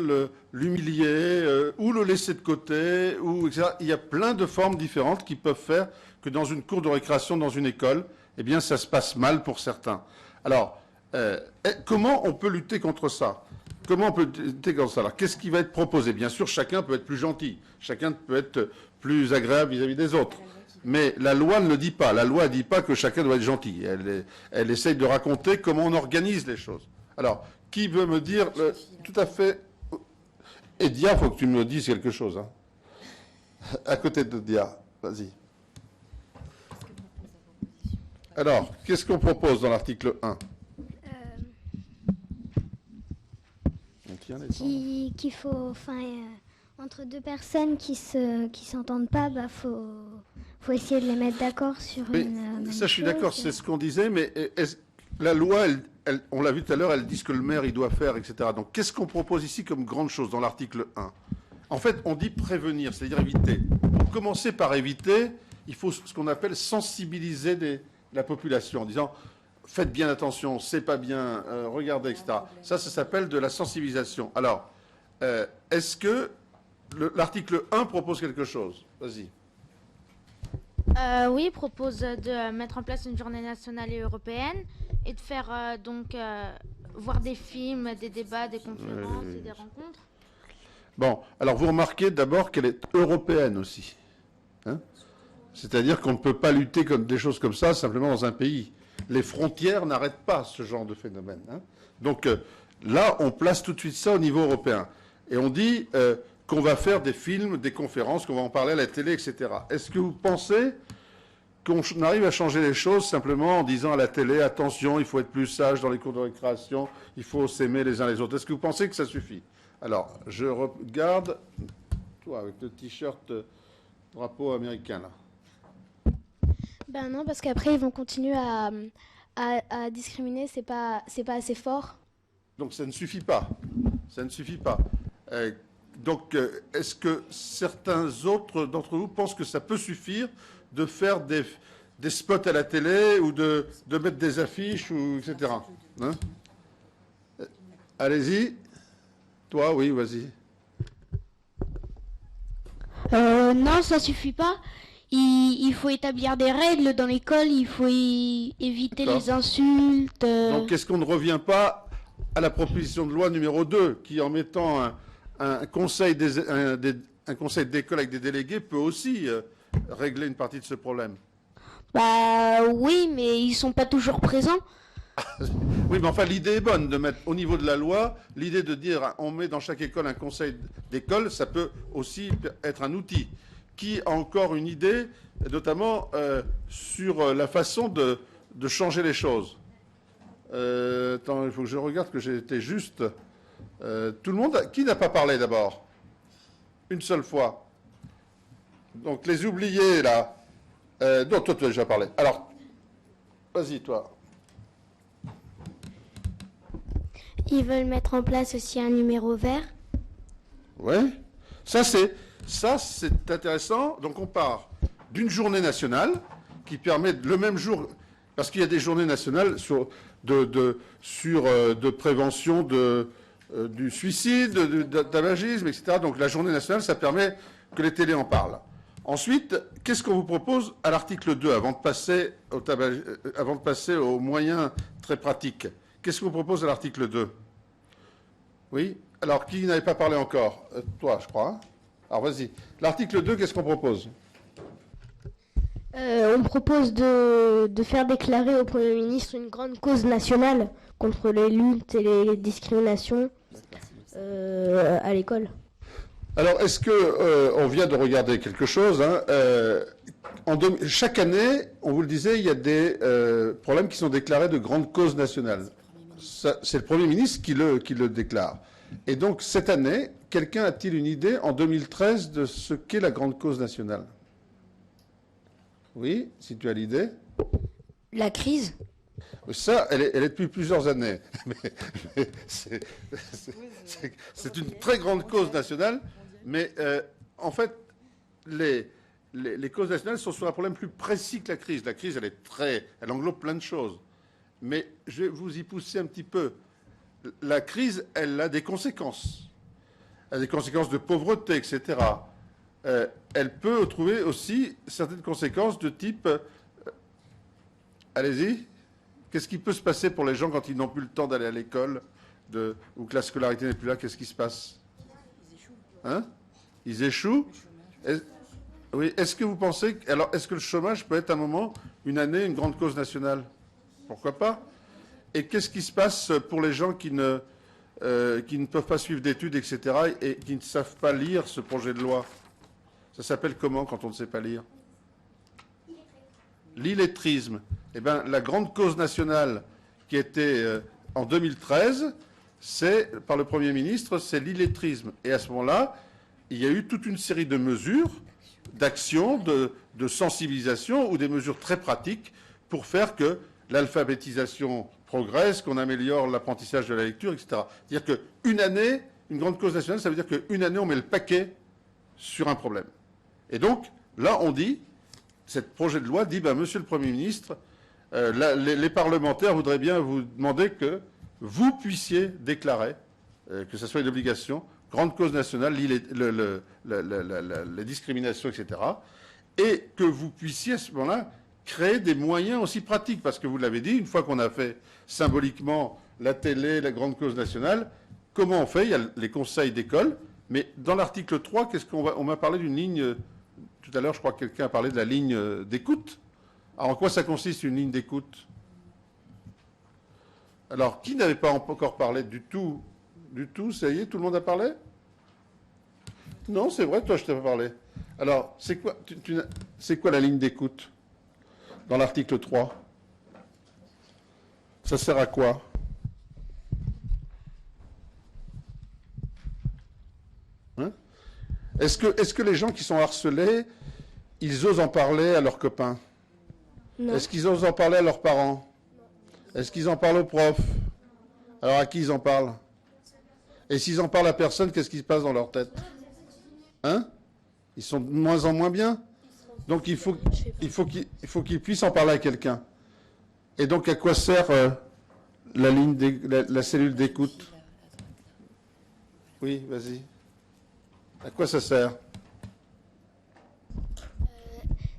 l'humilier ou le laisser de côté, etc. Il y a plein de formes différentes qui peuvent faire que dans une cour de récréation, dans une école, eh bien, ça se passe mal pour certains. Alors, comment on peut lutter contre ça? Comment on peut lutter contre ça? Alors, qu'est-ce qui va être proposé? Bien sûr, chacun peut être plus gentil, chacun peut être plus agréable vis-à-vis des autres. Mais la loi ne le dit pas. La loi ne dit pas que chacun doit être gentil. Elle essaye de raconter comment on organise les choses. Alors, qui veut me dire tout à fait... Et Dia, il faut que tu me dises quelque chose. Hein. À côté de Dia, vas-y. Alors, qu'est-ce qu'on propose dans l'article 1? Qu'il faut... entre deux personnes qui s'entendent pas, faut essayer de les mettre d'accord sur une ça, je suis d'accord, c'est ce qu'on disait, mais la loi, on l'a vu tout à l'heure, elle dit ce que le maire il doit faire, etc. Donc, qu'est-ce qu'on propose ici comme grande chose dans l'article 1? En fait, on dit prévenir, c'est-à-dire éviter. Pour commencer par éviter, il faut ce qu'on appelle sensibiliser la population en disant faites bien attention, c'est pas bien, regardez, etc. Ça s'appelle de la sensibilisation. Alors, est-ce que l'article 1 propose quelque chose? Vas-y. Oui, il propose de mettre en place une journée nationale et européenne et de faire voir des films, des débats, des conférences et des rencontres. Bon, alors vous remarquez d'abord qu'elle est européenne aussi. Hein, c'est-à-dire qu'on ne peut pas lutter contre des choses comme ça simplement dans un pays. Les frontières n'arrêtent pas ce genre de phénomène. Hein. Donc là, on place tout de suite ça au niveau européen. Et on dit qu'on va faire des films, des conférences, qu'on va en parler à la télé, etc. Est-ce que vous pensez qu'on arrive à changer les choses simplement en disant à la télé, attention, il faut être plus sage dans les cours de récréation, il faut s'aimer les uns les autres? Est-ce que vous pensez que ça suffit? Alors, je regarde, toi, avec le t-shirt drapeau américain, là. Ben non, parce qu'après, ils vont continuer à discriminer, c'est pas assez fort. Donc, ça ne suffit pas. Ça ne suffit pas. Donc, est-ce que certains autres d'entre vous pensent que ça peut suffire de faire des spots à la télé ou de mettre des affiches, ou, etc. Hein? Allez-y. Toi, oui, vas-y. Non, ça suffit pas. Il faut établir des règles dans l'école, il faut éviter les insultes. Donc, est-ce qu'on ne revient pas à la proposition de loi numéro 2, qui, en mettant un conseil d'école avec des délégués, peut aussi régler une partie de ce problème? Bah oui, mais ils sont pas toujours présents. Oui, mais enfin, l'idée est bonne de mettre au niveau de la loi, l'idée de dire on met dans chaque école un conseil d'école, ça peut aussi être un outil. Qui a encore une idée, notamment sur la façon de changer les choses? Attends, il faut que je regarde que j'ai été juste. Tout le monde, qui n'a pas parlé d'abord? Une seule fois. Donc les oubliés, là. Non, toi, tu as déjà parlé. Alors, vas-y, toi. Ils veulent mettre en place aussi un numéro vert. Oui. Ça, c'est intéressant. Donc, on part d'une journée nationale qui permet le même jour, parce qu'il y a des journées nationales de prévention du suicide, de tabagisme, etc. Donc, la journée nationale, ça permet que les télés en parlent. Ensuite, qu'est-ce qu'on vous propose à l'article 2, avant de passer aux moyens très pratiques? Qu'est-ce qu'on propose à l'article 2? Oui. Alors, qui n'avait pas parlé encore? Toi, je crois. Hein. Alors, vas-y. L'article 2, qu'est-ce qu'on propose? On propose de faire déclarer au Premier ministre une grande cause nationale contre les luttes et les discriminations à l'école. Alors, est-ce que on vient de regarder quelque chose hein, chaque année, on vous le disait, il y a des problèmes qui sont déclarés de grandes causes nationales. C'est le Premier ministre qui le déclare. Et donc, cette année, quelqu'un a-t-il une idée, en 2013, de ce qu'est la grande cause nationale? Oui, si tu as l'idée. La crise. Ça, elle est depuis plusieurs années. Mais c'est une très grande cause nationale. Mais en fait, les causes nationales sont sur un problème plus précis que la crise. La crise, elle englobe plein de choses. Mais je vais vous y pousser un petit peu. La crise, elle a des conséquences. Elle a des conséquences de pauvreté, etc. Elle peut trouver aussi certaines conséquences de type... allez-y. Qu'est-ce qui peut se passer pour les gens quand ils n'ont plus le temps d'aller à l'école ou que la scolarité n'est plus là? Qu'est-ce qui se passe? Hein? Ils échouent. Oui. Est-ce que vous pensez... Alors, est-ce que le chômage peut être à un moment, une année, une grande cause nationale? Pourquoi pas? Et qu'est-ce qui se passe pour les gens qui ne peuvent pas suivre d'études, etc., et qui ne savent pas lire ce projet de loi? Ça s'appelle comment quand on ne sait pas lire? L'illettrisme. Eh bien, la grande cause nationale qui était en 2013, par le Premier ministre, c'est l'illettrisme. Et à ce moment-là, il y a eu toute une série de mesures, d'actions, de sensibilisation ou des mesures très pratiques pour faire que l'alphabétisation progresse, qu'on améliore l'apprentissage de la lecture, etc. C'est-à-dire qu'une année, une grande cause nationale, ça veut dire qu'une année, on met le paquet sur un problème. Et donc, là, on dit, ce projet de loi dit, Monsieur le Premier ministre, les parlementaires voudraient bien vous demander que vous puissiez déclarer, que ce soit une obligation, grande cause nationale, les discriminations, etc., et que vous puissiez à ce moment-là créer des moyens aussi pratiques, parce que vous l'avez dit, une fois qu'on a fait symboliquement la télé, la grande cause nationale, comment on fait? Il y a les conseils d'école, mais dans l'article 3, on m'a parlé d'une ligne, tout à l'heure, je crois que quelqu'un a parlé de la ligne d'écoute. Alors, en quoi ça consiste, une ligne d'écoute? Alors, qui n'avait pas encore parlé du tout? Ça y est, tout le monde a parlé? Non, c'est vrai, toi, je t'ai pas parlé. Alors, c'est quoi la ligne d'écoute dans l'article 3? Ça sert à quoi? Hein? Est-ce que les gens qui sont harcelés, ils osent en parler à leurs copains? Est-ce qu'ils osent en parler à leurs parents? Est-ce qu'ils en parlent aux profs? Alors à qui ils en parlent? Et s'ils en parlent à personne, qu'est-ce qui se passe dans leur tête? Hein? Ils sont de moins en moins bien. Donc il faut qu'ils puissent en parler à quelqu'un. Et donc à quoi sert la cellule d'écoute? Oui, vas-y. À quoi ça sert?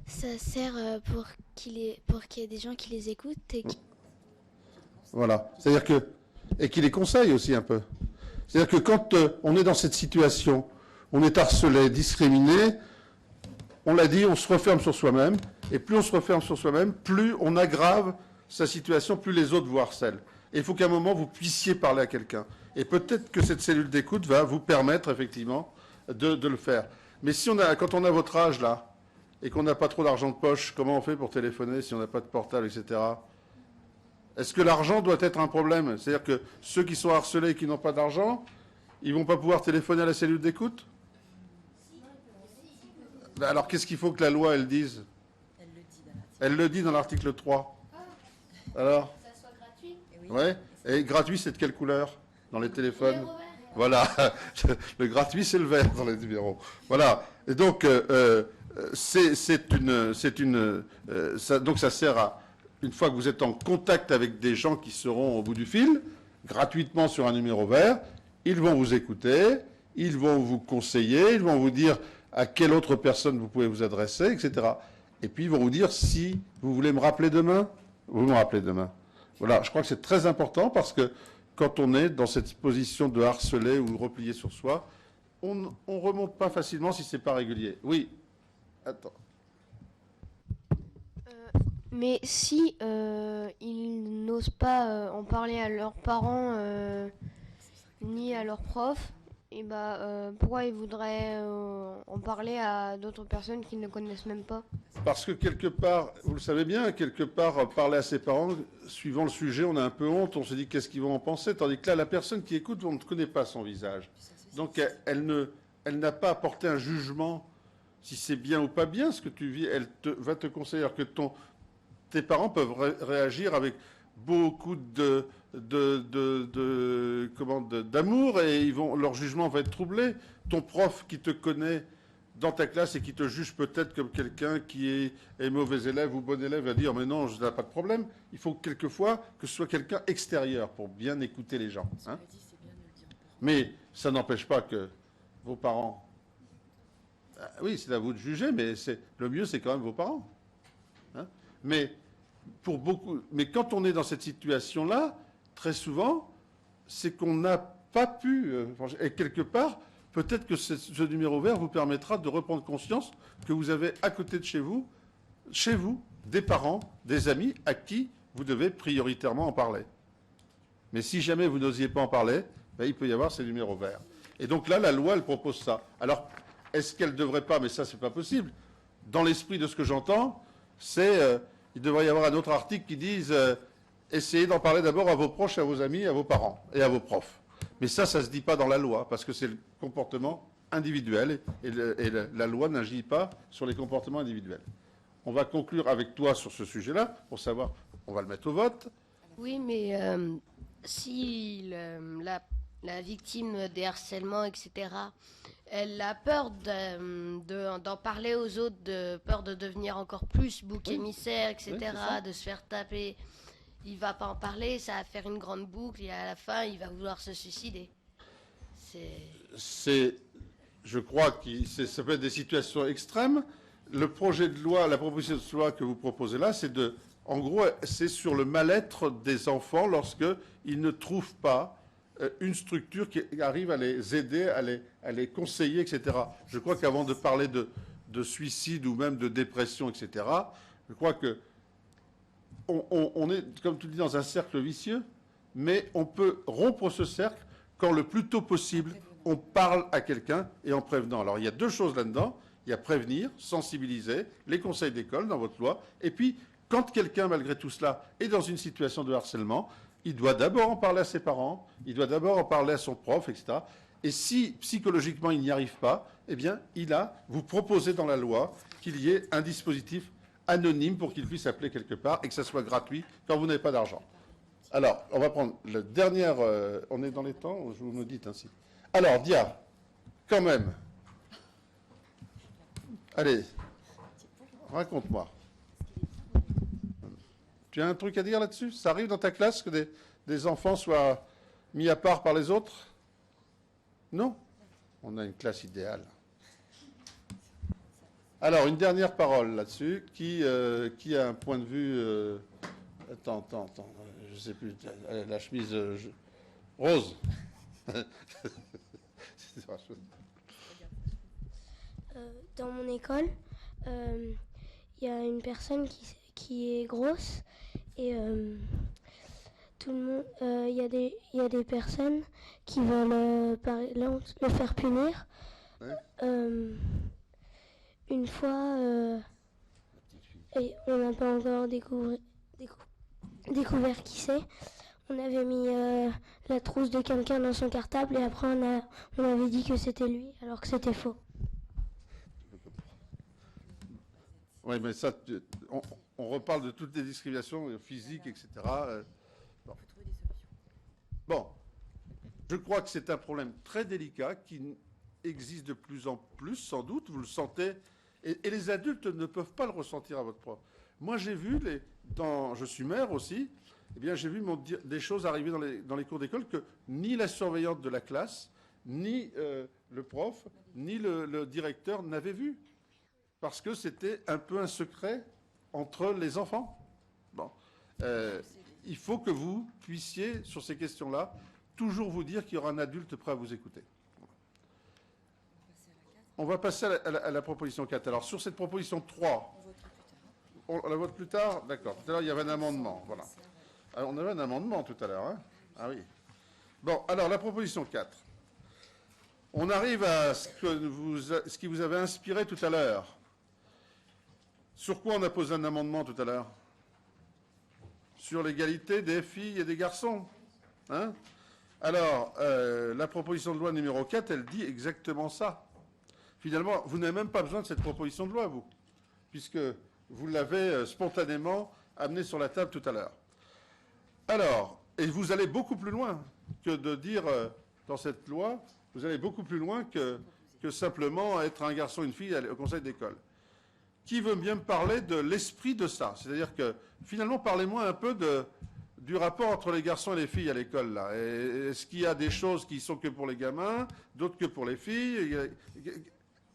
Ça sert pour qu'il y ait des gens qui les écoutent et Voilà. C'est-à-dire et qui les conseillent aussi un peu. C'est-à-dire que quand on est dans cette situation, on est harcelé, discriminé, on l'a dit, on se referme sur soi-même, Et plus on se referme sur soi-même, plus on aggrave sa situation, plus les autres vous harcèlent. Et il faut qu'à un moment, vous puissiez parler à quelqu'un. Et peut-être que cette cellule d'écoute va vous permettre, effectivement, de le faire. Mais si quand on a votre âge, là, et qu'on n'a pas trop d'argent de poche, comment on fait pour téléphoner si on n'a pas de portable, etc. Est-ce que l'argent doit être un problème? C'est-à-dire que ceux qui sont harcelés et qui n'ont pas d'argent, ils ne vont pas pouvoir téléphoner à la cellule d'écoute? Ben alors, qu'est-ce qu'il faut que la loi, elle dise? Elle le dit dans l'article 3. Alors? Que ça soit gratuit. Ouais. Et gratuit, c'est de quelle couleur dans les téléphones? Voilà. Le gratuit, c'est le vert dans les numéros. Voilà. Et donc, donc ça sert à, une fois que vous êtes en contact avec des gens qui seront au bout du fil, gratuitement sur un numéro vert, ils vont vous écouter, ils vont vous conseiller, ils vont vous dire à quelle autre personne vous pouvez vous adresser, etc. Et puis ils vont vous dire si vous voulez me rappeler demain, vous me rappelez demain. Voilà, je crois que c'est très important parce que quand on est dans cette position de harceler ou de replier sur soi, on ne remonte pas facilement si ce n'est pas régulier. Oui. Attends. Mais si ils n'osent pas en parler à leurs parents ni à leurs profs, et pourquoi ils voudraient en parler à d'autres personnes qu'ils ne connaissent même pas? Parce que quelque part, vous le savez bien, quelque part, parler à ses parents, suivant le sujet, on a un peu honte, on se dit qu'est-ce qu'ils vont en penser, tandis que là, la personne qui écoute, on ne connaît pas son visage. Donc elle n'a pas apporté un jugement si c'est bien ou pas bien ce que tu vis, elle va te conseiller. Alors que tes parents peuvent réagir avec beaucoup d'amour et leur jugement va être troublé. Ton prof qui te connaît dans ta classe et qui te juge peut-être comme quelqu'un qui est mauvais élève ou bon élève va dire mais non, je n'ai pas de problème. Il faut quelquefois que ce soit quelqu'un extérieur pour bien écouter les gens. Hein. Mais ça n'empêche pas que vos parents... oui, c'est à vous de juger, mais le mieux, c'est quand même vos parents. Hein. Mais quand on est dans cette situation-là, très souvent, c'est qu'on n'a pas pu... et quelque part, peut-être que ce numéro vert vous permettra de reprendre conscience que vous avez à côté de chez vous, des parents, des amis à qui vous devez prioritairement en parler. Mais si jamais vous n'osiez pas en parler, il peut y avoir ces numéros verts. Et donc là, la loi, elle propose ça. Alors, est-ce qu'elle ne devrait pas, mais ça, c'est pas possible. Dans l'esprit de ce que j'entends, il devrait y avoir un autre article qui dise essayez d'en parler d'abord à vos proches, à vos amis, à vos parents et à vos profs. Mais ça ne se dit pas dans la loi, parce que c'est le comportement individuel, et la loi n'agit pas sur les comportements individuels. On va conclure avec toi sur ce sujet-là, pour savoir, on va le mettre au vote. Oui, mais si la victime des harcèlements, etc., elle a peur d'en parler aux autres, peur de devenir encore plus bouc émissaire, etc., de se faire taper. Il ne va pas en parler, ça va faire une grande boucle et à la fin, il va vouloir se suicider. Je crois que ça peut être des situations extrêmes. Le projet de loi, la proposition de loi que vous proposez là, en gros, c'est sur le mal-être des enfants lorsqu'ils ne trouvent pas une structure qui arrive à les aider, à les conseiller, etc. Je crois qu'avant de parler de suicide ou même de dépression, etc., je crois que on est, comme tu dis, dans un cercle vicieux, mais on peut rompre ce cercle quand le plus tôt possible, on parle à quelqu'un et en prévenant. Alors, il y a deux choses là-dedans. Il y a prévenir, sensibiliser, les conseils d'école dans votre loi, et puis, quand quelqu'un, malgré tout cela, est dans une situation de harcèlement, il doit d'abord en parler à ses parents, il doit d'abord en parler à son prof, etc. Et si psychologiquement il n'y arrive pas, eh bien, vous proposez dans la loi qu'il y ait un dispositif anonyme pour qu'il puisse appeler quelque part et que ça soit gratuit quand vous n'avez pas d'argent. Alors, on va prendre la dernière... on est dans les temps, vous me dites ainsi. Alors, Dia, quand même. Allez, raconte-moi. Tu as un truc à dire là-dessus? Ça arrive dans ta classe que des enfants soient mis à part par les autres? Non? On a une classe idéale. Alors, une dernière parole là-dessus. Qui a un point de vue... Attends. Je ne sais plus. La chemise... Rose. Dans mon école, il y a une personne qui est grosse et tout le monde, il y a des personnes qui veulent par exemple le faire punir. Ouais. Une fois, et on n'a pas encore découvert qui c'est. On avait mis la trousse de quelqu'un dans son cartable et après on avait dit que c'était lui alors que c'était faux. Oui, mais ça, on reparle de toutes les discriminations physiques, etc. Bon, je crois que c'est un problème très délicat qui existe de plus en plus, sans doute, vous le sentez, et les adultes ne peuvent pas le ressentir à votre propre. Moi, j'ai vu, je suis maire aussi, eh bien, j'ai vu des choses arriver dans les cours d'école que ni la surveillante de la classe, ni le prof, ni le directeur n'avaient vu. Parce que c'était un peu un secret entre les enfants. Bon. Il faut que vous puissiez, sur ces questions-là, toujours vous dire qu'il y aura un adulte prêt à vous écouter. On va passer à la proposition 4. Alors, sur cette proposition 3, on la vote plus tard. D'accord. Tout à l'heure, il y avait un amendement. Voilà. Alors, on avait un amendement tout à l'heure. Hein, ah oui. Bon, alors, la proposition 4. On arrive à ce qui vous avait inspiré tout à l'heure. Sur quoi on a posé un amendement tout à l'heure? Sur l'égalité des filles et des garçons. Hein? Alors, la proposition de loi numéro 4, elle dit exactement ça. Finalement, vous n'avez même pas besoin de cette proposition de loi, vous, puisque vous l'avez spontanément amenée sur la table tout à l'heure. Alors, et vous allez beaucoup plus loin que de dire, dans cette loi, vous allez beaucoup plus loin que simplement être un garçon et une fille au conseil d'école. Qui veut bien me parler de l'esprit de ça? C'est-à-dire que, finalement, parlez-moi un peu du rapport entre les garçons et les filles à l'école, là. Est-ce qu'il y a des choses qui sont que pour les gamins, d'autres que pour les filles?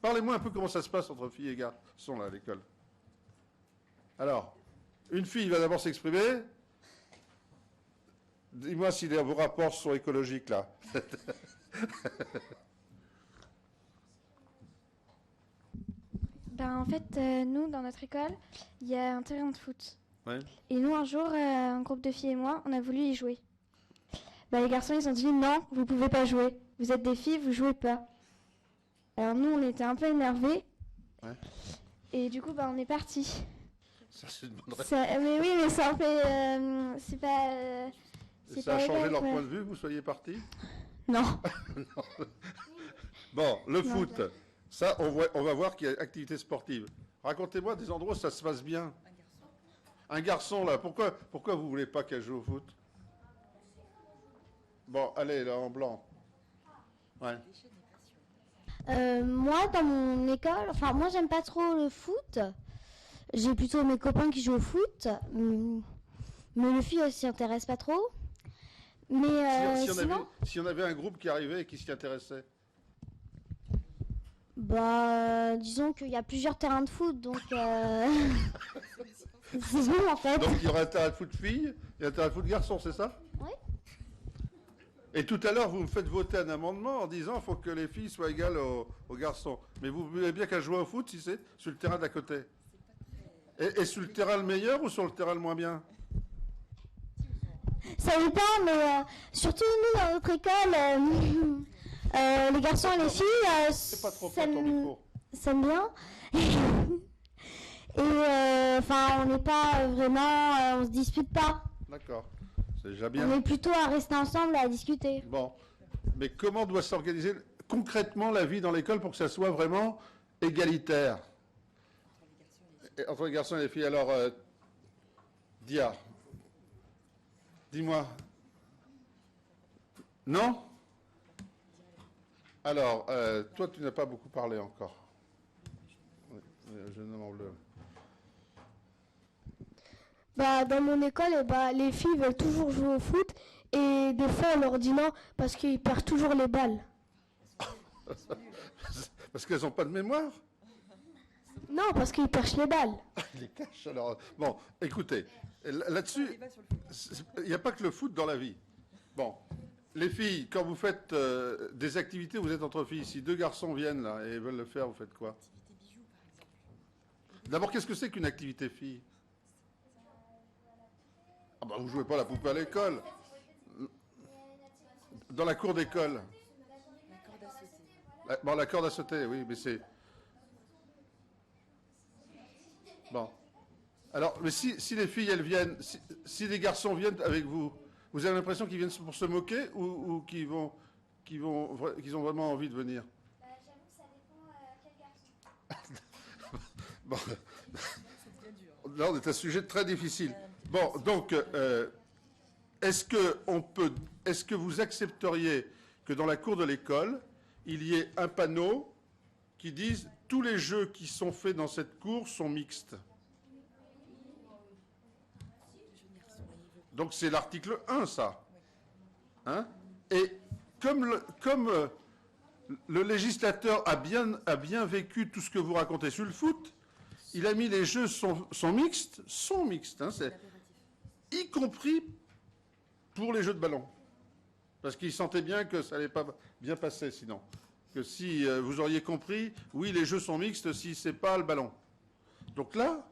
Parlez-moi un peu comment ça se passe entre filles et garçons, là, à l'école. Alors, une fille va d'abord s'exprimer. Dis-moi si vos rapports sont écologiques, là. Ben, en fait, nous, dans notre école, il y a un terrain de foot. Ouais. Et nous, un jour, un groupe de filles et moi, on a voulu y jouer. Ben, les garçons, ils ont dit non, vous pouvez pas jouer. Vous êtes des filles, vous jouez pas. Alors nous, on était un peu énervés. Ouais. Et du coup, ben, on est partis. Ça, c'est une bonne réponse. Mais oui, mais ça en fait... c'est pas... ça a changé leur point de vue, vous soyez partis? Non. Non. Bon, le foot. Ça, on va voir qu'il y a activité sportive. Racontez-moi des endroits où ça se passe bien. Un garçon, là, pourquoi vous ne voulez pas qu'elle joue au foot? Bon, allez, là, en blanc. Ouais. Moi, dans mon école, enfin, moi, j'aime pas trop le foot. J'ai plutôt mes copains qui jouent au foot. Mais les filles, elles s'y intéressent pas trop. Mais si on avait un groupe qui arrivait et qui s'y intéressait. Bah, disons qu'il y a plusieurs terrains de foot, donc c'est bon en fait. Donc il y aura un terrain de foot filles et un terrain de foot garçons, c'est ça? Oui. Et tout à l'heure, vous me faites voter un amendement en disant qu'il faut que les filles soient égales aux garçons. Mais vous voulez bien qu'elles jouent au foot si c'est sur le terrain d'à côté. Et sur le terrain le meilleur ou sur le terrain le moins bien? Ça dépend, mais surtout nous dans notre école, les garçons et les filles s'aiment bien. Et enfin, on n'est pas vraiment, on se dispute pas. D'accord, c'est déjà bien. On est plutôt à rester ensemble, à discuter. Bon, mais comment doit s'organiser concrètement la vie dans l'école pour que ça soit vraiment égalitaire entre les garçons et les filles? Alors, Dia, dis-moi. Non? Alors, toi, tu n'as pas beaucoup parlé encore. Jeune homme en bleu. Bah, dans mon école, les filles veulent toujours jouer au foot et des fois on leur dit non parce qu'ils perdent toujours les balles. Parce qu'elles n'ont pas de mémoire? Non, parce qu'ils perchent les balles. Ils les cachent alors. Bon, écoutez, là-dessus, il n'y a pas que le foot dans la vie. Bon, les filles, quand vous faites des activités, vous êtes entre filles. Si deux garçons viennent là et veulent le faire, vous faites quoi? D'abord, qu'est-ce que c'est qu'une activité fille? Ah bah, vous jouez pas à la poupée à l'école. Dans la cour d'école. Bon, la corde à sauter, oui, mais c'est... Bon. Alors, mais si les filles, elles viennent, si les garçons viennent avec vous, vous avez l'impression qu'ils viennent pour se moquer ou qu'ils ont vraiment envie de venir? J'avoue que ça dépend quel garçon. Bon. Là, on est un sujet très difficile. Bon, donc, est-ce que vous accepteriez que dans la cour de l'école, il y ait un panneau qui dise « Tous les jeux qui sont faits dans cette cour sont mixtes ». Donc c'est l'article 1, ça. Hein? Et comme le législateur a bien vécu tout ce que vous racontez sur le foot, il a mis les jeux sont mixtes, hein, y compris pour les jeux de ballon. Parce qu'il sentait bien que ça n'allait pas bien passer sinon. Que si vous auriez compris, oui, les jeux sont mixtes si c'est pas le ballon. Donc là,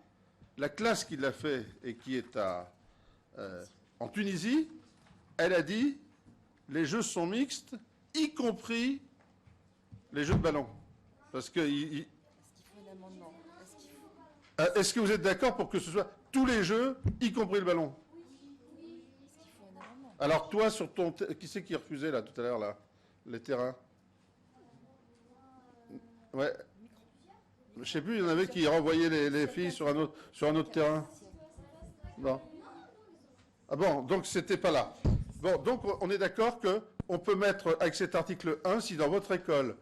la classe qui l'a fait et qui est en Tunisie, elle a dit les jeux sont mixtes, y compris les jeux de ballon. Parce que... Est-ce qu'il faut un amendement? Est-ce que vous êtes d'accord pour que ce soit tous les jeux, y compris le ballon? Alors toi, sur ton... Qui c'est qui refusait là tout à l'heure, là? Les terrains? Ouais. Je sais plus, il y en avait qui renvoyaient les filles sur un autre terrain. Bon. Ah bon, donc c'était pas là. Bon, donc on est d'accord qu'on peut mettre, avec cet article 1, si dans votre école,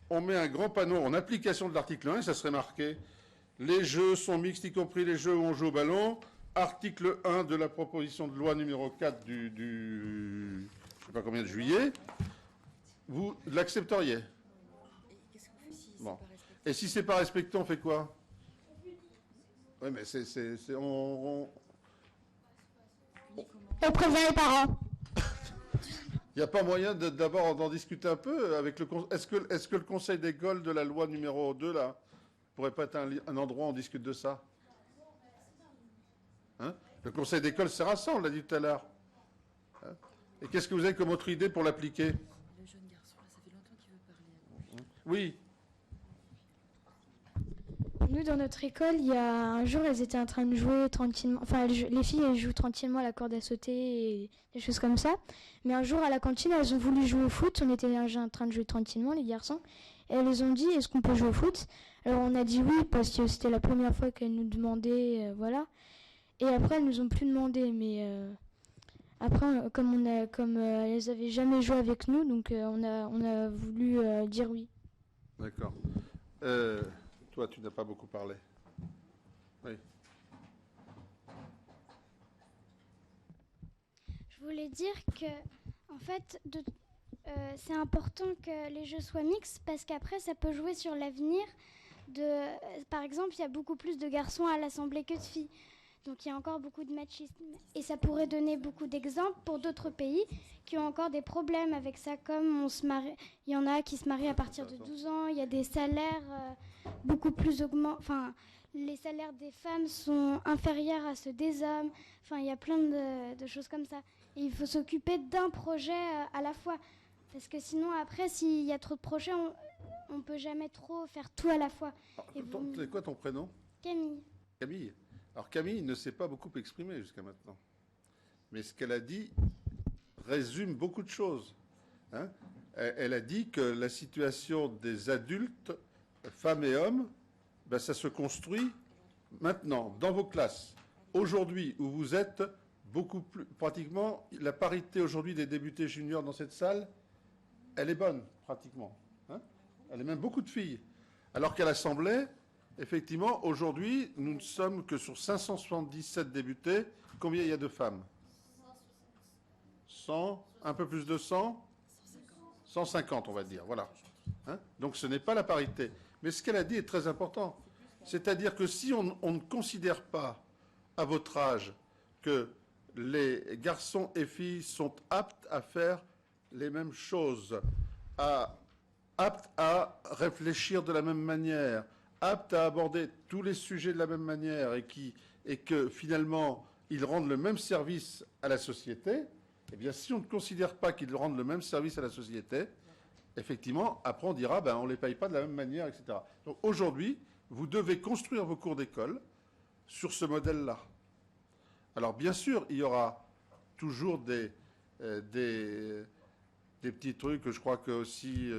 on met un grand panneau en application de l'article 1, et ça serait marqué « Les jeux sont mixtes, y compris les jeux où on joue au ballon », article 1 de la proposition de loi numéro 4 du je ne sais pas combien de juillet, vous l'accepteriez? Bon. Et si c'est pas respecté, on fait quoi? Oui, mais on prévient les parents. Il n'y a pas moyen d'abord d'en discuter un peu avec le... Est-ce que le conseil d'école de la loi numéro 2, là, pourrait pas être un endroit où on discute de ça? Hein? Le conseil d'école sert à ça, on l'a dit tout à l'heure. Hein? Et qu'est-ce que vous avez comme autre idée pour l'appliquer? Le jeune garçon, là, ça fait longtemps qu'il veut parler. Oui. Nous, dans notre école, il y a un jour, elles étaient en train de jouer tranquillement. Enfin, les filles, elles jouent tranquillement à la corde à sauter et des choses comme ça. Mais un jour, à la cantine, elles ont voulu jouer au foot. On était en train de jouer tranquillement, les garçons. Et elles les ont dit, est-ce qu'on peut jouer au foot? Alors, on a dit oui, parce que c'était la première fois qu'elles nous demandaient, voilà. Et après, elles nous ont plus demandé. Mais après, comme elles avaient jamais joué avec nous, donc on a voulu dire oui. D'accord. Toi, tu n'as pas beaucoup parlé. Oui. Je voulais dire que, en fait, c'est important que les jeux soient mixtes parce qu'après, ça peut jouer sur l'avenir. Par exemple, il y a beaucoup plus de garçons à l'Assemblée que de filles. Donc il y a encore beaucoup de machisme. Et ça pourrait donner beaucoup d'exemples pour d'autres pays qui ont encore des problèmes avec ça, comme il y en a qui se marient à partir de 12 ans, il y a des salaires beaucoup plus augmentés. Enfin, les salaires des femmes sont inférieurs à ceux des hommes. Enfin, il y a plein de choses comme ça. Et il faut s'occuper d'un projet à la fois. Parce que sinon, après, s'il y a trop de projets, on ne peut jamais trop faire tout à la fois. C'est quoi ton prénom? Camille. Camille. Alors Camille ne s'est pas beaucoup exprimée jusqu'à maintenant. Mais ce qu'elle a dit résume beaucoup de choses. Hein? Elle a dit que la situation des adultes, femmes et hommes, ben ça se construit maintenant, dans vos classes. Aujourd'hui, où vous êtes beaucoup plus... Pratiquement, la parité aujourd'hui des débutés juniors dans cette salle, elle est bonne, pratiquement. Hein? Elle est même beaucoup de filles. Alors qu'à l'Assemblée... Effectivement, aujourd'hui, nous ne sommes que sur 577 débutés. Combien il y a de femmes? 100, un peu plus de 100? 150, on va dire, voilà. Hein? Donc ce n'est pas la parité. Mais ce qu'elle a dit est très important. C'est-à-dire que si on ne considère pas, à votre âge, que les garçons et filles sont aptes à faire les mêmes choses, aptes à réfléchir de la même manière, aptes à aborder tous les sujets de la même manière et que finalement ils rendent le même service à la société, eh bien si on ne considère pas qu'ils rendent le même service à la société, effectivement, après on dira on ne les paye pas de la même manière, etc. Donc aujourd'hui, vous devez construire vos cours d'école sur ce modèle-là. Alors bien sûr, il y aura toujours des petits trucs, je crois que aussi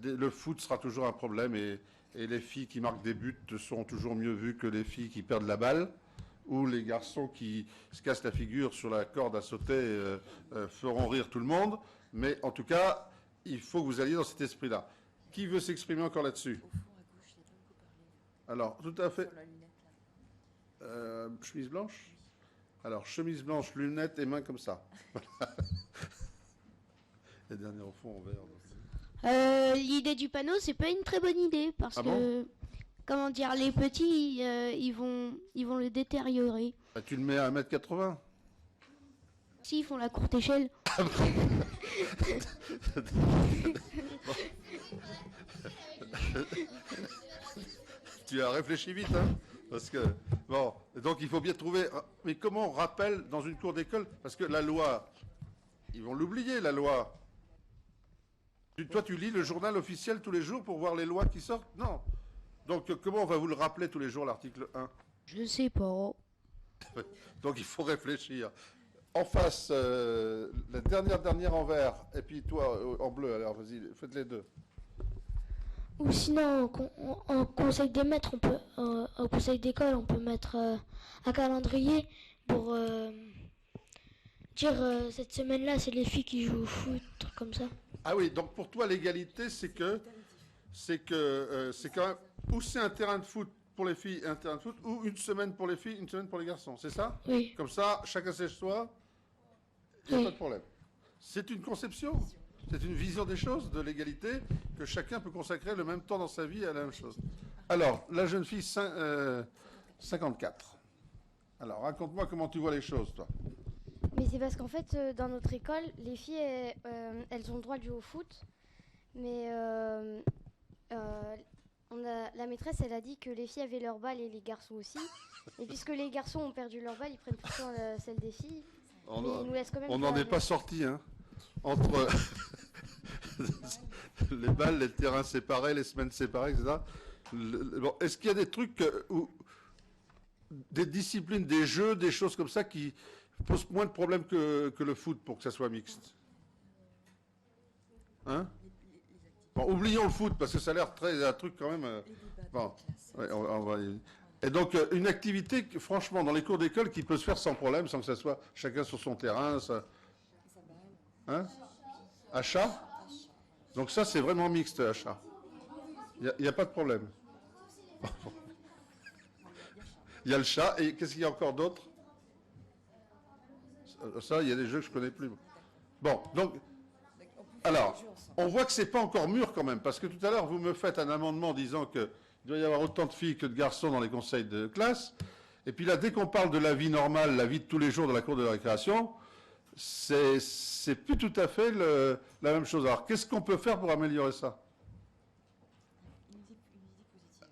le foot sera toujours un problème et les filles qui marquent des buts seront toujours mieux vues que les filles qui perdent la balle, ou les garçons qui se cassent la figure sur la corde à sauter feront rire tout le monde, mais en tout cas, il faut que vous alliez dans cet esprit-là. Qui veut s'exprimer encore là-dessus? Alors, tout à fait. Chemise blanche? Alors, chemise blanche, lunettes et mains comme ça. Les derniers au fond en vert. L'idée du panneau, c'est pas une très bonne idée parce que, comment dire, les petits, ils vont le détériorer. Bah, tu le mets à 1m80. Si, ils font la courte échelle. Tu as réfléchi vite, hein? Parce que, bon, donc il faut bien trouver... Mais comment on rappelle dans une cour d'école? Parce que la loi, ils vont l'oublier, la loi. Toi, tu lis le journal officiel tous les jours pour voir les lois qui sortent? Non. Donc, comment on va vous le rappeler tous les jours, l'article 1? Je sais pas. Donc, il faut réfléchir. En face, la dernière en vert, et puis toi, en bleu, alors vas-y, faites les deux. Ou sinon, en conseil des maîtres, au conseil d'école, on peut mettre un calendrier pour dire cette semaine-là, c'est les filles qui jouent au foot, truc comme ça. Ah oui, donc pour toi, l'égalité, c'est quand même, ou c'est un terrain de foot pour les filles et un terrain de foot, ou une semaine pour les filles, une semaine pour les garçons, c'est ça? Oui. Comme ça, chacun sait soi, il n'y a pas de problème. C'est une conception, c'est une vision des choses, de l'égalité, que chacun peut consacrer le même temps dans sa vie à la même chose. Alors, la jeune fille 54. Alors, raconte-moi comment tu vois les choses, toi. Mais c'est parce qu'en fait, dans notre école, les filles, elles ont le droit de jouer au foot. Mais la maîtresse, elle a dit que les filles avaient leur balle et les garçons aussi. Et puisque les garçons ont perdu leur balle, ils prennent tout le temps celle des filles. On n'en est pas sorti, hein. Entre les balles, les terrains séparés, les semaines séparées, etc. Bon, est-ce qu'il y a des trucs des disciplines, des jeux, des choses comme ça qui posent moins de problèmes que le foot pour que ça soit mixte? Hein? Bon, oublions le foot parce que ça a l'air un truc quand même. Bon, ouais, on va. Et donc, une activité, franchement, dans les cours d'école qui peut se faire sans problème, sans que ça soit chacun sur son terrain. Ça... Hein? Achat? Donc ça, c'est vraiment mixte, achat. Il n'y a pas de problème. Il y a le chat, et qu'est-ce qu'il y a encore d'autre? Ça, il y a des jeux que je ne connais plus. Bon, donc, alors, on voit que ce n'est pas encore mûr quand même, parce que tout à l'heure, vous me faites un amendement disant qu'il doit y avoir autant de filles que de garçons dans les conseils de classe, et puis là, dès qu'on parle de la vie normale, la vie de tous les jours de la cour de récréation, c'est plus tout à fait la même chose. Alors, qu'est-ce qu'on peut faire pour améliorer ça?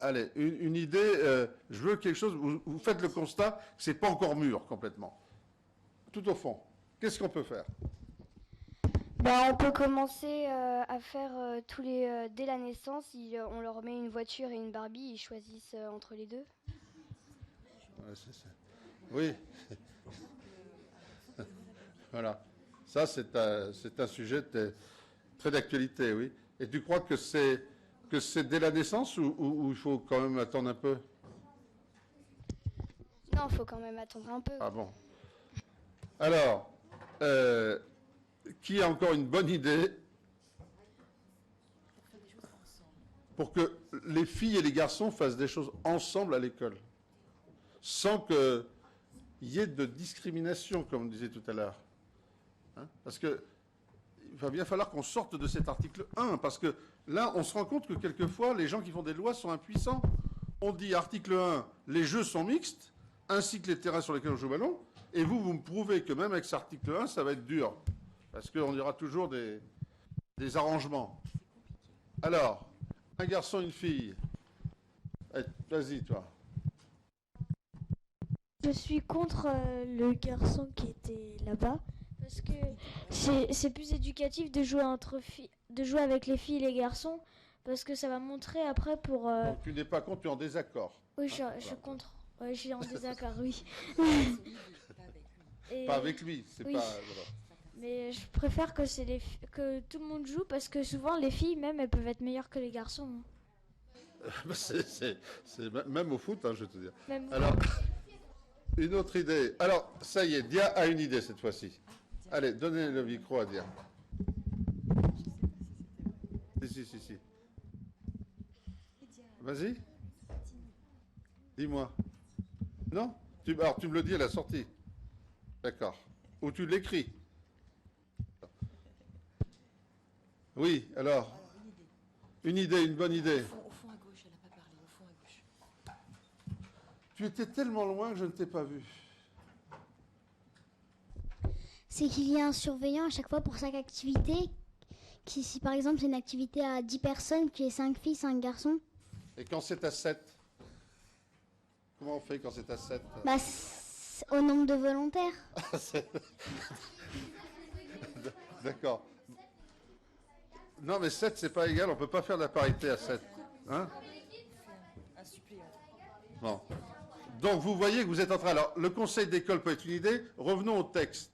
Allez, une idée, je veux quelque chose, vous faites le constat que ce n'est pas encore mûr complètement. Tout au fond, qu'est-ce qu'on peut faire? On peut commencer à faire dès la naissance, on leur met une voiture et une Barbie, ils choisissent entre les deux. Ouais, oui. Voilà. Ça, c'est un sujet très d'actualité, oui. Et tu crois que c'est dès la naissance ou il faut quand même attendre un peu? Non, il faut quand même attendre un peu. Ah bon. Alors, qui a encore une bonne idée pour que les filles et les garçons fassent des choses ensemble à l'école, sans qu'il y ait de discrimination, comme on disait tout à l'heure? Hein? Parce que il va bien falloir qu'on sorte de cet article 1, parce que là, on se rend compte que quelquefois, les gens qui font des lois sont impuissants. On dit, article 1, les jeux sont mixtes, ainsi que les terrains sur lesquels on joue au ballon, et vous me prouvez que même avec cet article 1, ça va être dur, parce qu'on aura toujours des arrangements. Alors, un garçon, une fille, Vas-y, toi. Je suis contre le garçon qui était là-bas parce que c'est plus éducatif de jouer de jouer avec les filles et les garçons parce que ça va montrer après pour. Donc, tu n'es pas contre, tu es en désaccord. Oui, je suis contre. Ouais, je suis en désaccord, oui. Pas avec lui, c'est oui. pas. Voilà. Mais je préfère que que tout le monde joue parce que souvent les filles même elles peuvent être meilleures que les garçons. C'est même au foot, hein, je vais te dire. Même Alors, une autre idée. Alors, ça y est, Dia a une idée cette fois-ci. Allez, donnez le micro à Dia. Si. Vas-y. Dis-moi. Non alors, tu me le dis à la sortie. D'accord. Ou tu l'écris. Oui, alors. Une idée, une bonne idée. Au fond à gauche, elle n'a pas parlé. Au fond à gauche. Tu étais tellement loin que je ne t'ai pas vu. C'est qu'il y a un surveillant à chaque fois pour chaque activité. Si par exemple c'est une activité à 10 personnes, qu'il y ait 5 filles, 5 garçons. Et quand c'est à 7 ? Comment on fait quand c'est à 7 ? Bah, au nombre de volontaires. D'accord. Non, mais 7, c'est pas égal, on peut pas faire de la parité à 7. Hein ? Bon. Donc, vous voyez que vous êtes en train... Alors, le conseil d'école peut être une idée. Revenons au texte.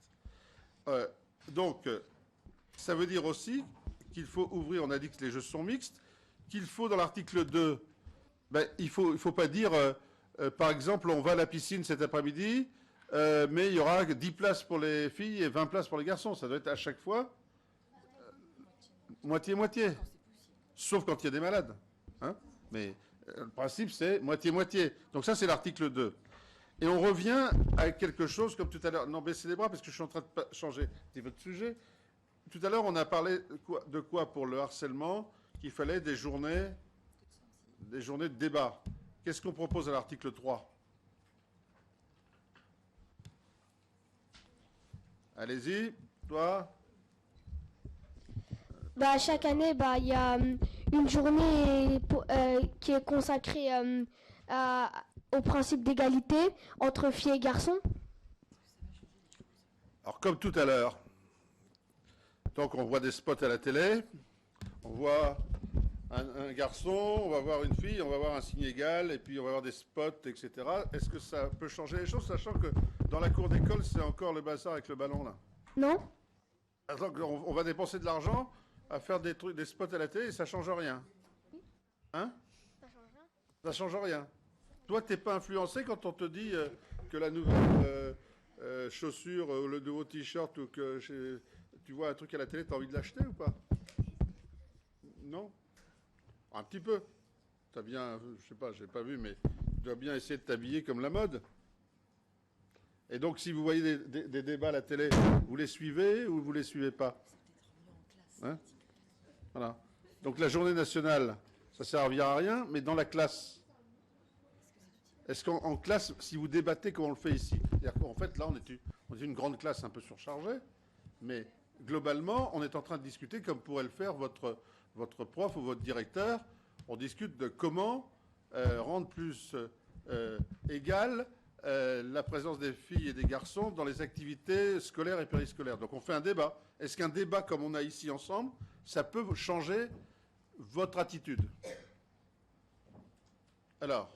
Donc, ça veut dire aussi qu'il faut ouvrir, on a dit que les jeux sont mixtes, qu'il faut, dans l'article 2, il faut pas dire, par exemple, on va à la piscine cet après-midi, mais il y aura 10 places pour les filles et 20 places pour les garçons. Ça doit être à chaque fois moitié-moitié. Sauf quand il y a des malades. Hein, mais le principe, c'est moitié-moitié. Donc ça, c'est l'article 2. Et on revient à quelque chose comme tout à l'heure. Non, baissez les bras parce que je suis en train de changer un petit peu de sujet. Tout à l'heure, on a parlé de quoi pour le harcèlement ? Qu'il fallait des journées de débat. Qu'est-ce qu'on propose à l'article 3 ? Allez-y, toi. Chaque année, il y a une journée qui est consacrée au principe d'égalité entre filles et garçons. Alors, comme tout à l'heure, donc on voit des spots à la télé, on voit un garçon, on va voir une fille, on va voir un signe égal, et puis on va voir des spots, etc. Est-ce que ça peut changer les choses, sachant que dans la cour d'école, c'est encore le bazar avec le ballon, là ? Non. Donc, on va dépenser de l'argent à faire des spots à la télé et ça change rien. Hein ? Ça change rien. Toi, t'es pas influencé quand on te dit que la nouvelle chaussure ou le nouveau t-shirt ou que tu vois un truc à la télé, t'as envie de l'acheter ou pas ? Non ? Un petit peu. T'as bien, je sais pas, j'ai pas vu, mais tu dois bien essayer de t'habiller comme la mode. Et donc, si vous voyez des débats à la télé, vous les suivez ou vous les suivez pas ? Hein ? Voilà. Donc la journée nationale, ça servira à rien, mais dans la classe, est-ce qu'en classe, si vous débattez comme on le fait ici, c'est-à-dire qu'en fait là on est une grande classe un peu surchargée, mais globalement on est en train de discuter comme pourrait le faire votre prof ou votre directeur, on discute de comment rendre plus égale la présence des filles et des garçons dans les activités scolaires et périscolaires. Donc on fait un débat. Est-ce qu'un débat comme on a ici ensemble, ça peut changer votre attitude ? Alors ?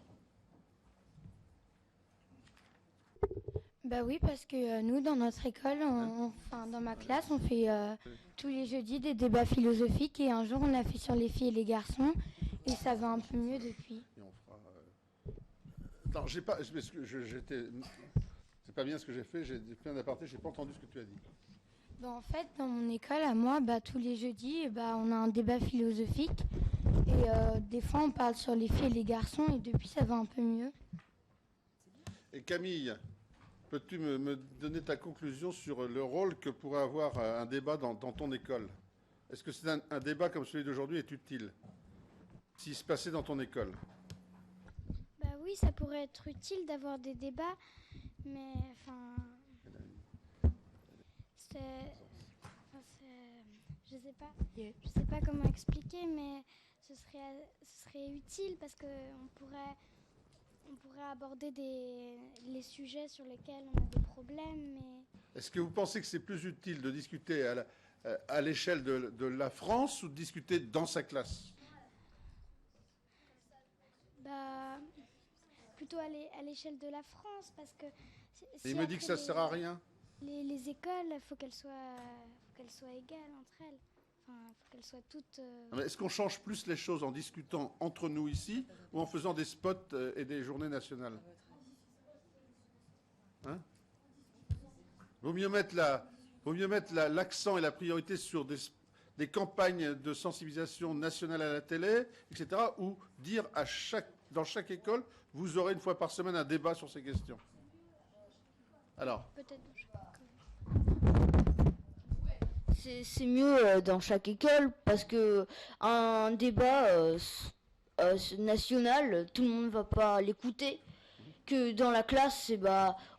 Oui, parce que nous, dans notre école, dans ma classe, on fait tous les jeudis des débats philosophiques et un jour on a fait sur les filles et les garçons et ça va un peu mieux depuis. Et on fera, non, j'ai pas. C'est pas bien ce que j'ai fait. J'ai plein d'apartés. J'ai pas entendu ce que tu as dit. En fait, dans mon école, à moi, tous les jeudis, on a un débat philosophique et des fois on parle sur les filles et les garçons et depuis ça va un peu mieux. Et Camille, peux-tu me donner ta conclusion sur le rôle que pourrait avoir un débat dans ton école ? Est-ce que c'est un débat comme celui d'aujourd'hui est utile s'il se passait dans ton école ? Oui, ça pourrait être utile d'avoir des débats, mais je sais pas comment expliquer, mais ce serait utile parce qu'on pourrait aborder les sujets sur lesquels on a des problèmes. Mais... Est-ce que vous pensez que c'est plus utile de discuter à l'échelle de la France ou de discuter dans sa classe? Bah, plutôt à l'échelle de la France, parce que... Il me dit que ça ne sert à rien. Les écoles, il faut qu'elles soient égales entre elles. Enfin, il faut qu'elles soient toutes... Est-ce qu'on change plus les choses en discutant entre nous ici ou en faisant des spots et des journées nationales? Hein? Vaut mieux mettre l'accent et la priorité sur des campagnes de sensibilisation nationale à la télé, etc., ou dire dans chaque école, vous aurez une fois par semaine un débat sur ces questions. Alors, peut-être dans chaque école. C'est mieux dans chaque école parce que un débat national, tout le monde va pas l'écouter. Que dans la classe,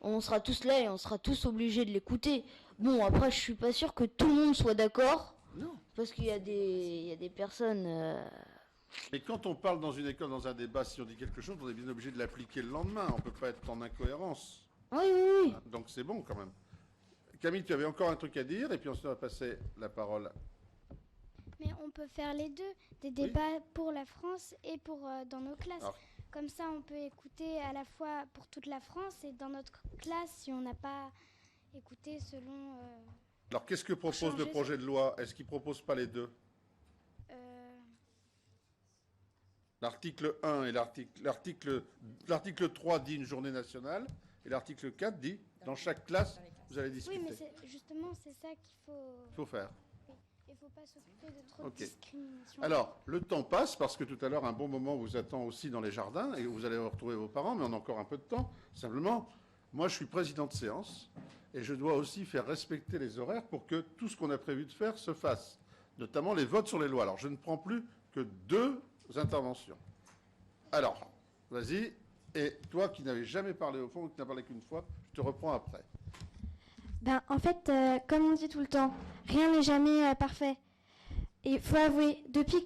on sera tous là et on sera tous obligés de l'écouter. Bon, après, je suis pas sûre que tout le monde soit d'accord. Non. Parce qu'il y a des personnes... Mais quand on parle dans une école, dans un débat, si on dit quelque chose, on est bien obligé de l'appliquer le lendemain. On ne peut pas être en incohérence. Oui, oui, oui. Donc c'est bon quand même. Camille, tu avais encore un truc à dire, et puis ensuite on va passer la parole. Mais on peut faire les deux, des débats pour la France et pour dans nos classes. Alors, comme ça, on peut écouter à la fois pour toute la France et dans notre classe, si on n'a pas écouté selon... alors qu'est-ce que propose le projet de loi? Est-ce qu'il ne propose pas les deux? L'article 1 et l'article 3 dit une journée nationale, et l'article 4 dit, dans chaque classe, vous allez discuter. Oui, mais justement, c'est ça qu'il faut faire. Oui. Il ne faut pas s'occuper de trop de discrimination. Alors, le temps passe, parce que tout à l'heure, un bon moment vous attend aussi dans les jardins, et vous allez retrouver vos parents, mais on a encore un peu de temps. Simplement, moi, je suis président de séance, et je dois aussi faire respecter les horaires pour que tout ce qu'on a prévu de faire se fasse, notamment les votes sur les lois. Alors, je ne prends plus que 2 interventions. Alors, vas-y. Et toi qui n'avais jamais parlé au fond, qui n'as parlé qu'une fois, je te reprends après. En fait, comme on dit tout le temps, rien n'est jamais parfait. Et il faut avouer, depuis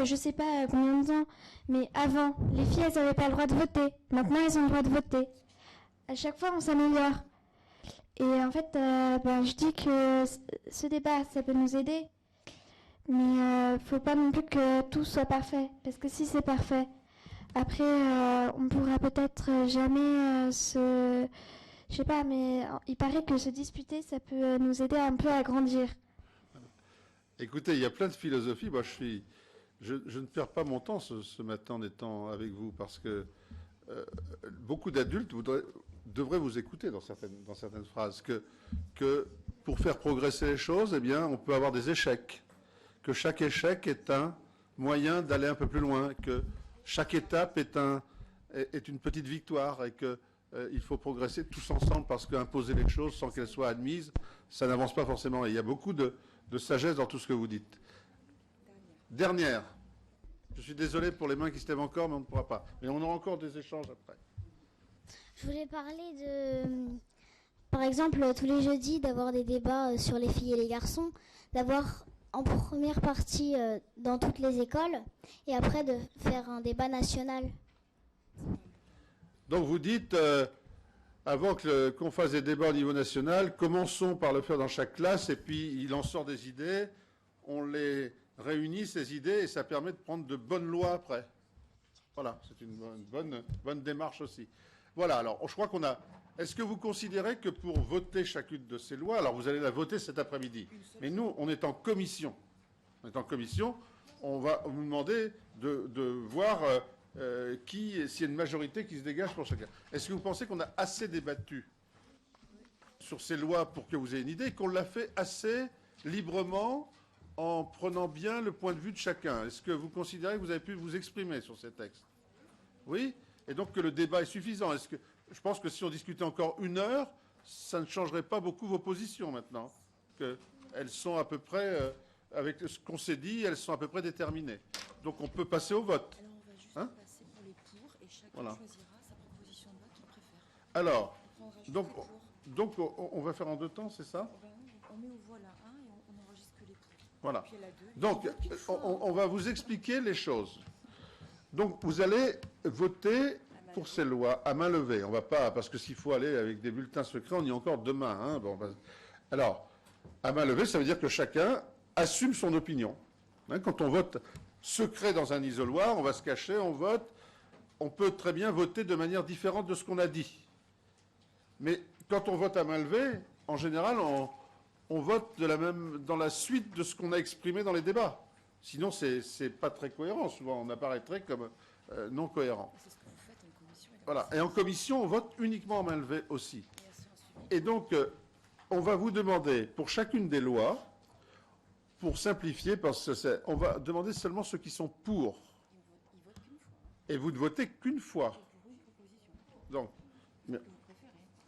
je sais pas combien de temps, mais avant, les filles, elles n'avaient pas le droit de voter. Maintenant, elles ont le droit de voter. À chaque fois, on s'améliore. Et en fait, je dis que ce débat, ça peut nous aider. Mais faut pas non plus que tout soit parfait. Parce que si c'est parfait, après, on pourra peut-être jamais je sais pas, mais il paraît que se disputer, ça peut nous aider un peu à grandir. Écoutez, il y a plein de philosophies. Moi, je ne perds pas mon temps ce matin en étant avec vous, parce que beaucoup d'adultes devraient vous écouter dans certaines phrases. Que pour faire progresser les choses, eh bien, on peut avoir des échecs. Que chaque échec est un moyen d'aller un peu plus loin. Que chaque étape est une petite victoire, et que il faut progresser tous ensemble, parce qu'imposer les choses sans qu'elles soient admises, ça n'avance pas forcément. Et il y a beaucoup de sagesse dans tout ce que vous dites. Dernière. Je suis désolé pour les mains qui se lèvent encore, mais on ne pourra pas. Mais on aura encore des échanges après. Je voulais parler de, par exemple, tous les jeudis, d'avoir des débats sur les filles et les garçons, d'avoir en première partie dans toutes les écoles, et après de faire un débat national. Donc vous dites, avant qu'on fasse des débats au niveau national, commençons par le faire dans chaque classe, et puis il en sort des idées, on les réunit, ces idées, et ça permet de prendre de bonnes lois après. Voilà, c'est une bonne démarche aussi. Voilà, alors je crois qu'on a... Est-ce que vous considérez que pour voter chacune de ces lois, alors vous allez la voter cet après-midi, mais nous, on est en commission. On va vous demander de voir s'il y a une majorité qui se dégage pour chacun. Est-ce que vous pensez qu'on a assez débattu sur ces lois pour que vous ayez une idée, qu'on l'a fait assez librement en prenant bien le point de vue de chacun? Est-ce que vous considérez que vous avez pu vous exprimer sur ces textes? Oui? Et donc que le débat est suffisant? Je pense que si on discutait encore 1 heure, ça ne changerait pas beaucoup vos positions maintenant. Elles sont à peu près, avec ce qu'on s'est dit, elles sont à peu près déterminées. Donc on peut passer au vote. Alors on va juste passer pour les pour, et chacun choisira sa proposition de vote qu'il préfère. Alors, donc on va faire en 2 temps, c'est ça? On met aux voix la 1 et on n'enregistre que les pour. Voilà. Donc, on va vous expliquer les choses. Donc, vous allez voter pour ces lois à main levée. On va pas, parce que s'il faut aller avec des bulletins secrets, on y est encore demain. Hein. Bon, alors, à main levée, ça veut dire que chacun assume son opinion. Hein, quand on vote secret dans un isoloir, on va se cacher, on vote. On peut très bien voter de manière différente de ce qu'on a dit. Mais quand on vote à main levée, en général, on vote dans la suite de ce qu'on a exprimé dans les débats. Sinon, c'est pas très cohérent. Souvent, on apparaîtrait comme non cohérent. C'est ce que vous faites en commission. Voilà. Et en commission, on vote uniquement à main levée aussi. Et donc, on va vous demander, pour chacune des lois, pour simplifier, parce que on va demander seulement ceux qui sont pour. Et vous ne votez qu'une fois. Donc,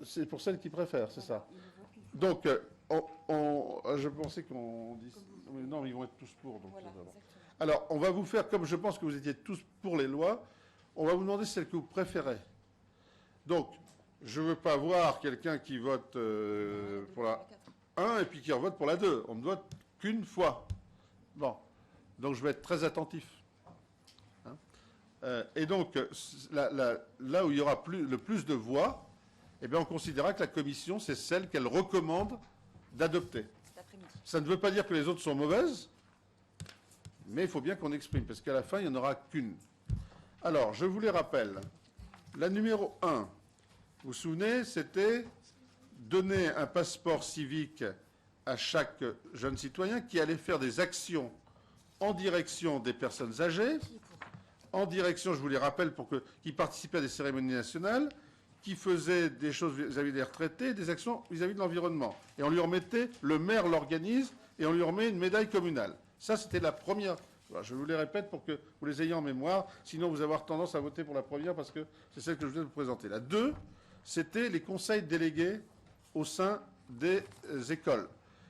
c'est pour celles qui préfèrent, c'est ça. Donc, je pensais qu'on dise... Non, ils vont être tous pour. Donc, alors, on va vous faire, comme je pense que vous étiez tous pour les lois, on va vous demander celle que vous préférez. Donc, je ne veux pas voir quelqu'un qui vote pour la 1 et puis qui vote pour la 2. On ne vote qu'une fois. Bon. Donc, je vais être très attentif. Hein, et donc, là où il y aura le plus de voix, eh bien, on considérera que la commission, c'est celle qu'elle recommande d'adopter. Ça ne veut pas dire que les autres sont mauvaises, mais il faut bien qu'on exprime, parce qu'à la fin, il n'y en aura qu'une. Alors, je vous les rappelle. La numéro 1, vous vous souvenez, c'était donner un passeport civique à chaque jeune citoyen qui allait faire des actions en direction des personnes âgées, en direction, je vous les rappelle, qui participaient à des cérémonies nationales, qui faisait des choses vis-à-vis des retraités, des actions vis-à-vis de l'environnement. Et on lui remettait, le maire l'organise, et on lui remet une médaille communale. Ça, c'était la première. Voilà, je vous les répète pour que vous les ayez en mémoire, sinon vous avez tendance à voter pour la première, parce que c'est celle que je viens de vous présenter. La 2, c'était les conseils délégués au sein des écoles.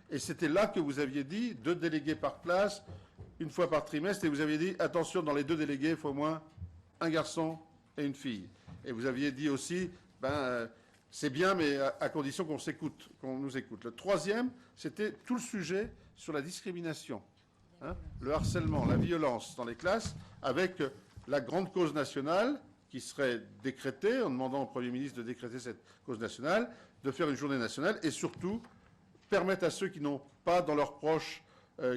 Et c'était là que vous aviez dit 2 délégués par classe, une fois par trimestre, et vous aviez dit, attention, dans les 2 délégués, il faut au moins un garçon et une fille. Et vous aviez dit aussi, c'est bien, mais à condition qu'on s'écoute, qu'on nous écoute. Le 3e, c'était tout le sujet sur la discrimination, hein, le harcèlement, la violence dans les classes, avec la grande cause nationale qui serait décrétée, en demandant au Premier ministre de décréter cette cause nationale, de faire une journée nationale, et surtout permettre à ceux qui n'ont pas dans leurs proches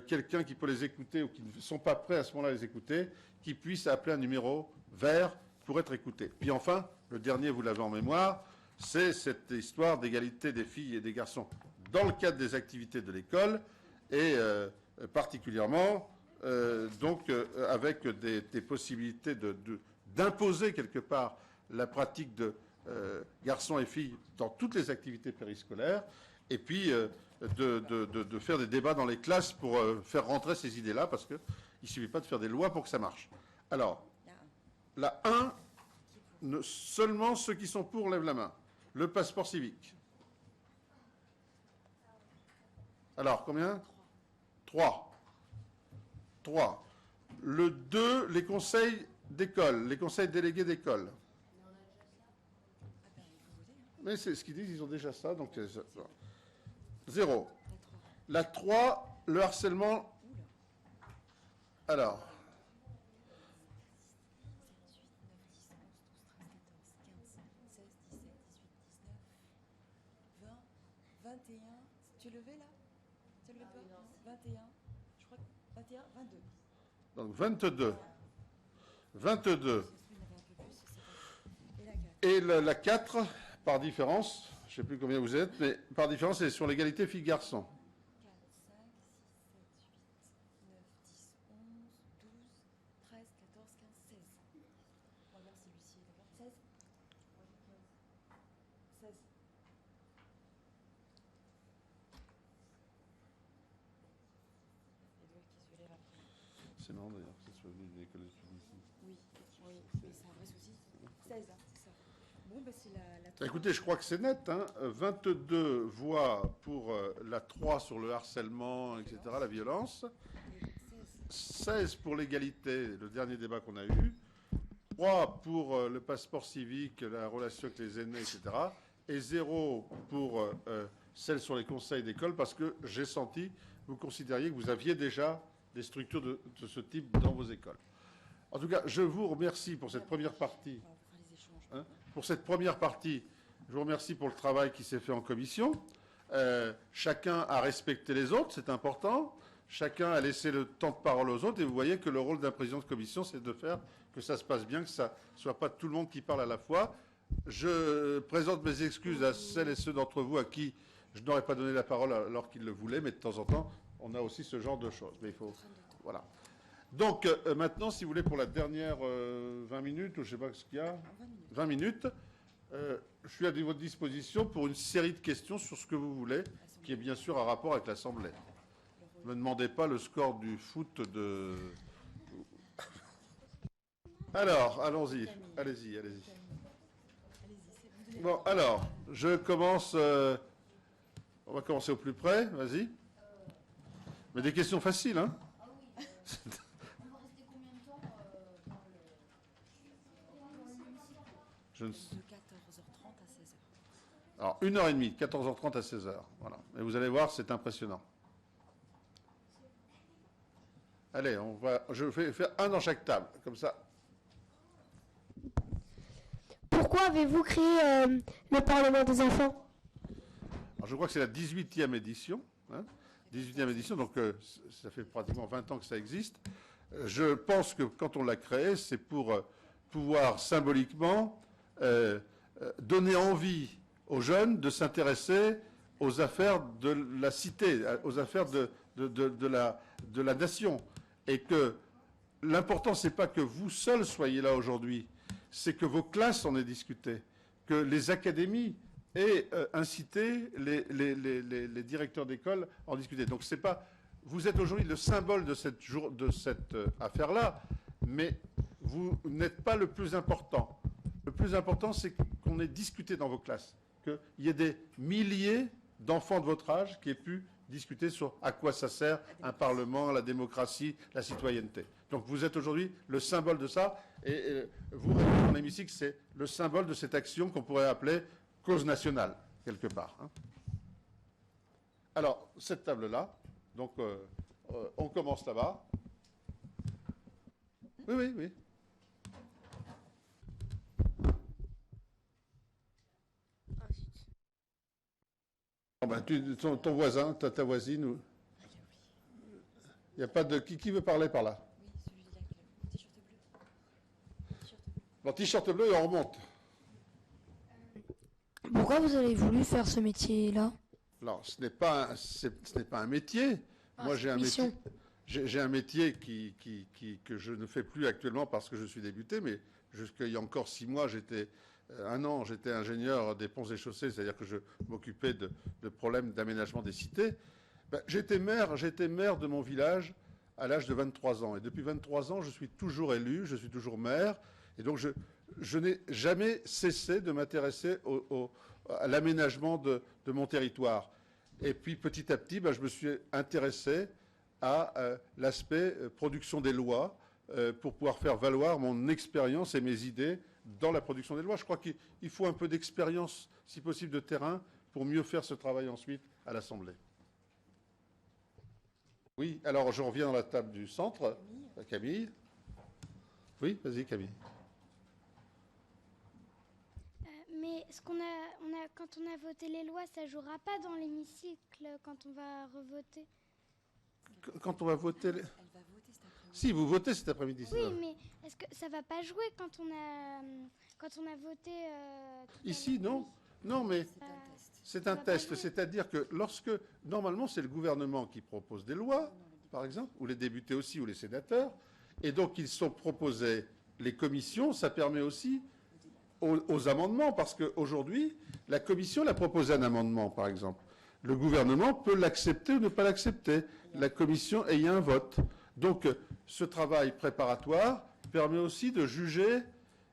quelqu'un qui peut les écouter ou qui ne sont pas prêts à ce moment-là à les écouter, qui puissent appeler un numéro vert pour être écoutés. Puis enfin, le dernier, vous l'avez en mémoire, c'est cette histoire d'égalité des filles et des garçons dans le cadre des activités de l'école, et particulièrement avec des possibilités d'imposer quelque part la pratique de garçons et filles dans toutes les activités périscolaires, et puis de faire des débats dans les classes pour faire rentrer ces idées-là, parce qu'il ne suffit pas de faire des lois pour que ça marche. Alors, la 1, seulement ceux qui sont pour lèvent la main. Le passeport civique. Alors, combien ? 3. Le 2, les conseils d'école, les conseils délégués d'école. Mais c'est ce qu'ils disent, ils ont déjà ça, donc 0. La 3, le harcèlement. Alors. 21, tu levais là? Tu levais pas? 21, je crois que 21, 22. Donc 22. 22. Et la 4, par différence, je ne sais plus combien vous êtes, mais par différence, c'est sur l'égalité filles-garçons. 4, 5, 6, 7, 8, 9, 10, 11, 12, 13, 14, 15, 16. On va voir celui-ci, d'accord? 16. 16. C'est marrant d'ailleurs que ce soit venu d'une école de Tunisie. Oui, mais c'est un vrai souci. 16, hein, c'est ça. Bon, ben c'est la Écoutez, je crois que c'est net. Hein. 22 voix pour la 3 sur le harcèlement, etc., la violence. 16 pour l'égalité, le dernier débat qu'on a eu. 3 pour le passeport civique, la relation avec les aînés, etc. Et 0 pour celle sur les conseils d'école, parce que j'ai senti vous considériez que vous aviez déjà des structures de ce type dans vos écoles. En tout cas, je vous remercie pour cette première partie. Hein, pour cette première partie, je vous remercie pour le travail qui s'est fait en commission. Chacun a respecté les autres, c'est important. Chacun a laissé le temps de parole aux autres. Et vous voyez que le rôle d'un président de commission, c'est de faire que ça se passe bien, que ça ne soit pas tout le monde qui parle à la fois. Je présente mes excuses à celles et ceux d'entre vous à qui je n'aurais pas donné la parole alors qu'ils le voulaient, mais de temps en temps, on a aussi ce genre de choses. Mais il faut... Voilà. Donc, maintenant, si vous voulez, pour la dernière 20 minutes, ou je ne sais pas ce qu'il y a, 20 minutes, je suis à votre disposition pour une série de questions sur ce que vous voulez, qui est bien sûr en rapport avec l'Assemblée. Ne me demandez pas le score du foot de... Alors, allons-y. Allez-y, allez-y. Bon, alors, je commence... on va commencer au plus près, vas-y. Mais des questions faciles, hein. Je ne sais. De 14h30 à 16h. Alors, 1h30, 14h30 à 16h. Voilà. Et vous allez voir, c'est impressionnant. Allez, je vais faire un dans chaque table, comme ça. Pourquoi avez-vous créé le Parlement des enfants? Alors, je crois que c'est la 18e édition. Hein, 18e édition, donc ça fait pratiquement 20 ans que ça existe. Je pense que quand on l'a créé, c'est pour pouvoir symboliquement donner envie aux jeunes de s'intéresser aux affaires de la cité, aux affaires de la nation. Et que l'important, ce n'est pas que vous seuls soyez là aujourd'hui, c'est que vos classes en aient discuté, que les académies aient incité les directeurs d'école à en discuter. Donc, c'est pas... Vous êtes aujourd'hui le symbole de cette affaire-là, mais vous n'êtes pas le plus important. Le plus important, c'est qu'on ait discuté dans vos classes, qu'il y ait des milliers d'enfants de votre âge qui aient pu discuter sur à quoi ça sert un Parlement, la démocratie, la citoyenneté. Donc vous êtes aujourd'hui le symbole de ça, et vous, dans l'hémicycle, c'est le symbole de cette action qu'on pourrait appeler cause nationale, quelque part. Hein. Alors, cette table-là, donc on commence là-bas. Oui, oui, oui. Oh ben, ton voisin, ta voisine, il n'y a pas de... Qui veut parler par là? Oui, celui-là, t-shirt bleu. Bon, t-shirt bleu, et on remonte. Pourquoi vous avez voulu faire ce métier-là? Non, ce n'est pas un métier. Moi, j'ai un métier. J'ai un métier que je ne fais plus actuellement parce que je suis débuté, mais jusqu'il y a encore 6 mois, un an, j'étais ingénieur des ponts et chaussées, c'est-à-dire que je m'occupais de problèmes d'aménagement des cités. Ben, j'étais maire de mon village à l'âge de 23 ans. Et depuis 23 ans, je suis toujours élu, je suis toujours maire. Et donc, je n'ai jamais cessé de m'intéresser à l'aménagement de mon territoire. Et puis, petit à petit, ben, je me suis intéressé à l'aspect production des lois pour pouvoir faire valoir mon expérience et mes idées dans la production des lois. Je crois qu'il faut un peu d'expérience, si possible de terrain, pour mieux faire ce travail ensuite à l'Assemblée. Oui, alors je reviens dans la table du centre. Camille. Oui, vas-y Camille. Mais quand on a voté les lois, ça jouera pas dans l'hémicycle quand on va revoter. Quand on va voter... Elle va voter cet après-midi. Si, vous votez cet après-midi. Oui, mais est-ce que ça va pas jouer quand on a voté Ici, non. Non, mais c'est un test. C'est-à-dire que lorsque... Normalement, c'est le gouvernement qui propose des lois, par exemple, ou les députés aussi, ou les sénateurs. Et donc, ils sont proposés, les commissions, ça permet aussi aux amendements, parce qu'aujourd'hui, la commission a proposé un amendement, par exemple. Le gouvernement peut l'accepter ou ne pas l'accepter, la commission ayant un vote. Donc, ce travail préparatoire permet aussi de juger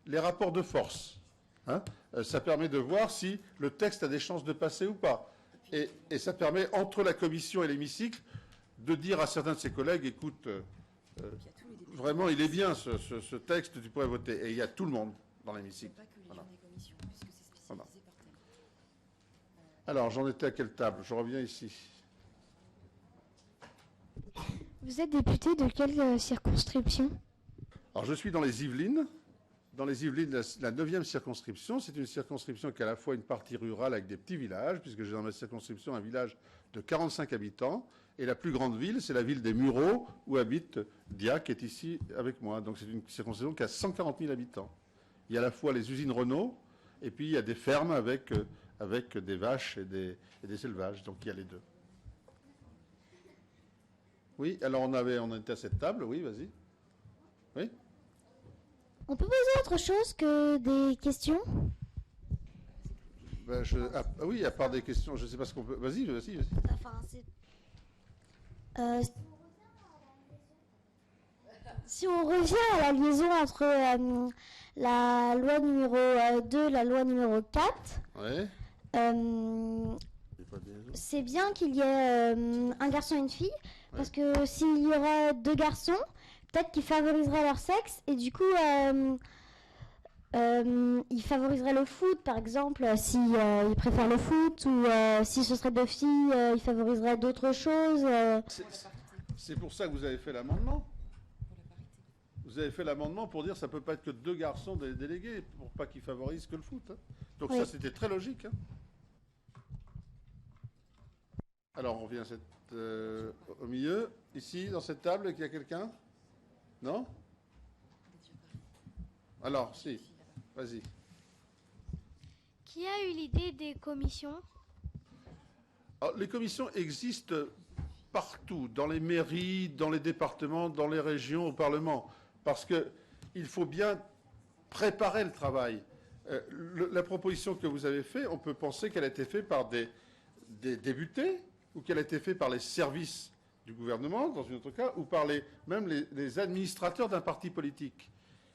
les rapports de force. Hein, ça permet de voir si le texte a des chances de passer ou pas. Et ça permet, entre la commission et l'hémicycle, de dire à certains de ses collègues, écoute, vraiment, il est bien ce texte, tu pourrais voter. Et il y a tout le monde dans l'hémicycle. Voilà. Voilà. Alors, j'en étais à quelle table? Je reviens ici. Vous êtes député de quelle circonscription? Alors, je suis dans les Yvelines. Dans les Yvelines, la 9e circonscription, c'est une circonscription qui a à la fois une partie rurale avec des petits villages, puisque j'ai dans ma circonscription un village de 45 habitants, et la plus grande ville, c'est la ville des Mureaux, où habite Dia, qui est ici avec moi. Donc c'est une circonscription qui a 140 000 habitants. Il y a à la fois les usines Renault, et puis il y a des fermes avec des vaches et des élevages. Donc il y a les deux. Oui, alors on était à cette table, oui, vas-y. Oui. On peut poser autre chose que des questions? Ben, oui, à part des questions, je ne sais pas ce qu'on peut... Vas-y. Enfin, si on revient à la liaison entre la loi numéro 2 et la loi numéro 4, ouais. C'est bien qu'il y ait un garçon et une fille, parce que s'il y aurait deux garçons, peut-être qu'ils favoriseraient leur sexe, et du coup, ils favoriseraient le foot, par exemple, si ils préfèrent le foot, ou si ce serait deux filles, ils favoriseraient d'autres choses. C'est pour ça que vous avez fait l'amendement. Vous avez fait l'amendement pour dire que ça ne peut pas être que deux garçons délégués, pour pas qu'ils favorisent que le foot. Hein. Donc ça, c'était très logique. Hein. Alors, on revient au milieu. Ici, dans cette table, il y a quelqu'un? Non? Alors, si. Vas-y. Qui a eu l'idée des commissions? Alors, les commissions existent partout, dans les mairies, dans les départements, dans les régions, au Parlement. Parce qu'il faut bien préparer le travail. La proposition que vous avez faite, on peut penser qu'elle a été faite par des députés, ou qu'elle a été faite par les services du gouvernement, dans un autre cas, ou par même les administrateurs d'un parti politique.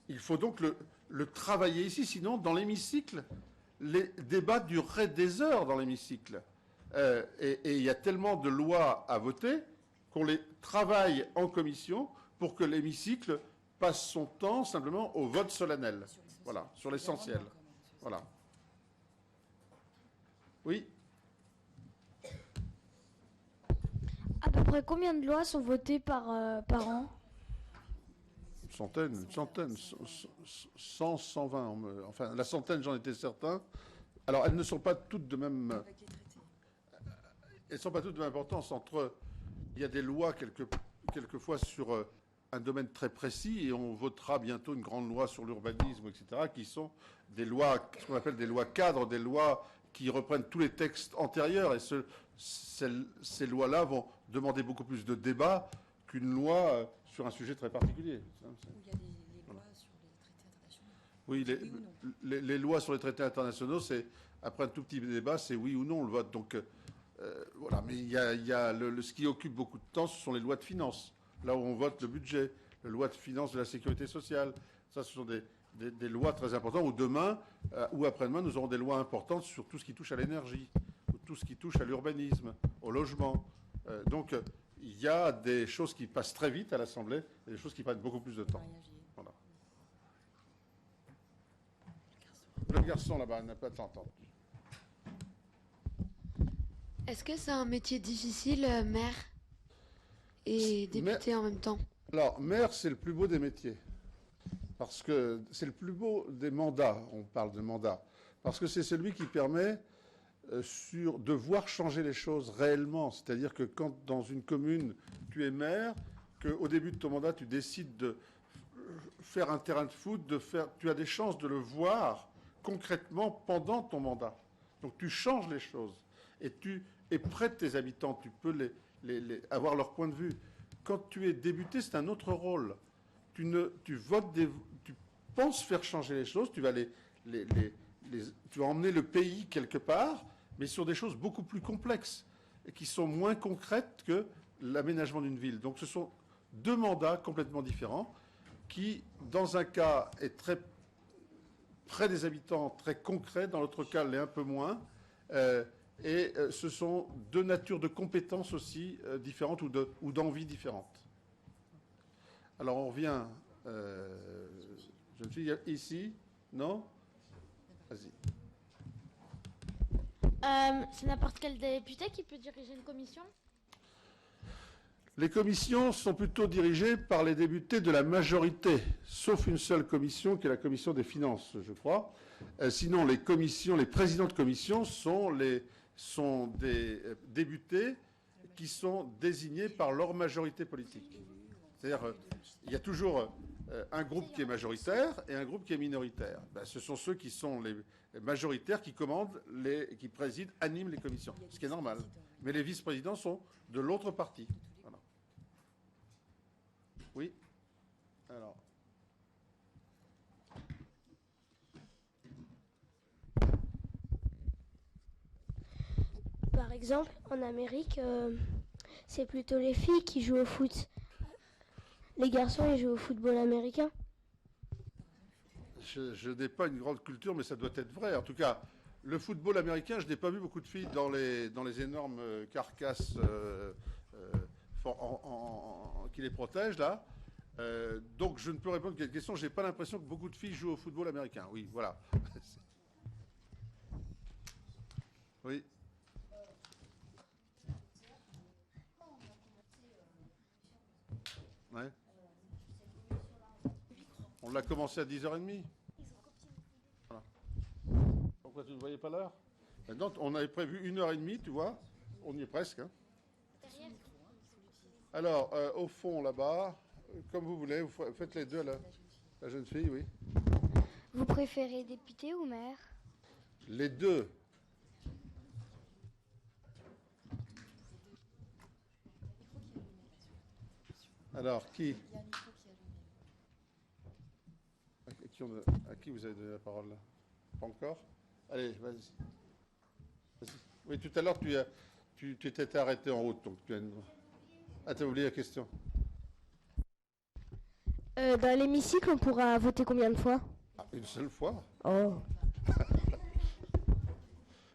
Il faut donc le travailler ici, sinon, dans l'hémicycle, les débats dureraient des heures dans l'hémicycle. Et il y a tellement de lois à voter qu'on les travaille en commission pour que l'hémicycle passe son temps simplement au vote solennel. Voilà, sur l'essentiel. Voilà. Oui. À peu près combien de lois sont votées par an? Une centaine, 100, 120. Enfin, la centaine, j'en étais certain. Alors, elles ne sont pas toutes de même... Elles ne sont pas toutes de même importance. Il y a des lois, quelquefois, sur un domaine très précis, et on votera bientôt une grande loi sur l'urbanisme, etc., qui sont des lois, ce qu'on appelle des lois cadres, des lois qui reprennent tous les textes antérieurs, et ces lois-là vont demander beaucoup plus de débats qu'une loi sur un sujet très particulier. Il y a les lois sur les traités internationaux. Oui, les lois sur les traités internationaux, c'est après un tout petit débat, c'est oui ou non le vote. Donc voilà, mais il y a ce qui occupe beaucoup de temps, ce sont les lois de finances. Là où on vote le budget, les lois de finances de la sécurité sociale. Ça, ce sont des lois très importantes. Ou demain, ou après-demain, nous aurons des lois importantes sur tout ce qui touche à l'énergie, ou tout ce qui touche à l'urbanisme, au logement. Donc, il y a des choses qui passent très vite à l'Assemblée et des choses qui prennent beaucoup plus de temps. Voilà. Le garçon là-bas n'a pas entendu. Est-ce que c'est un métier difficile, maire et député en même temps? Alors, maire, c'est le plus beau des métiers. Parce que c'est le plus beau des mandats, on parle de mandat. Parce que c'est celui qui permet de voir changer les choses réellement. C'est-à-dire que quand, dans une commune, tu es maire, qu'au début de ton mandat, tu décides de faire un terrain de foot, tu as des chances de le voir concrètement pendant ton mandat. Donc tu changes les choses. Et tu es près de tes habitants, tu peux avoir leur point de vue. Quand tu es député, c'est un autre rôle. Tu penses faire changer les choses, tu vas emmener le pays quelque part, mais sur des choses beaucoup plus complexes et qui sont moins concrètes que l'aménagement d'une ville. Donc ce sont deux mandats complètement différents qui, dans un cas, est très près des habitants, très concret, dans l'autre cas, l'est un peu moins. Et ce sont deux natures de compétences aussi différentes ou d'envies différentes. Alors on revient, jeune fille, ici, non? Vas-y. C'est n'importe quel député qui peut diriger une commission? Les commissions sont plutôt dirigées par les députés de la majorité, sauf une seule commission qui est la commission des finances, je crois. Sinon, les commissions, les présidents de commission sont des députés qui sont désignés par leur majorité politique. C'est-à-dire, il y a toujours un groupe qui est majoritaire et un groupe qui est minoritaire. Ben, ce sont ceux qui sont les majoritaires qui commandent, qui président, animent les commissions, ce qui est normal. Mais les vice-présidents sont de l'autre parti. Voilà. Oui. Alors. Par exemple, en Amérique, c'est plutôt les filles qui jouent au foot. Les garçons, ils jouent au football américain. Je n'ai pas une grande culture, mais ça doit être vrai. En tout cas, le football américain, je n'ai pas vu beaucoup de filles dans les énormes carcasses qui les protègent, là. Donc, je ne peux répondre qu'à cette question. Je n'ai pas l'impression que beaucoup de filles jouent au football américain. Oui, voilà. Oui. Ouais. On l'a commencé à 10h30. Voilà. Pourquoi tu ne voyais pas l'heure? Maintenant, on avait prévu 1h30, tu vois. On y est presque. Hein. Alors, au fond, là-bas, comme vous voulez, vous faites les deux, la jeune fille, oui. Vous préférez député ou maire? Les deux. Alors, qui? À qui vous avez donné la parole là? Pas encore? Allez, vas-y. Oui, tout à l'heure, tu t'étais arrêté en route. Donc tu as une... Ah, tu as oublié la question. Dans l'hémicycle, on pourra voter combien de fois? Une seule fois. Oh.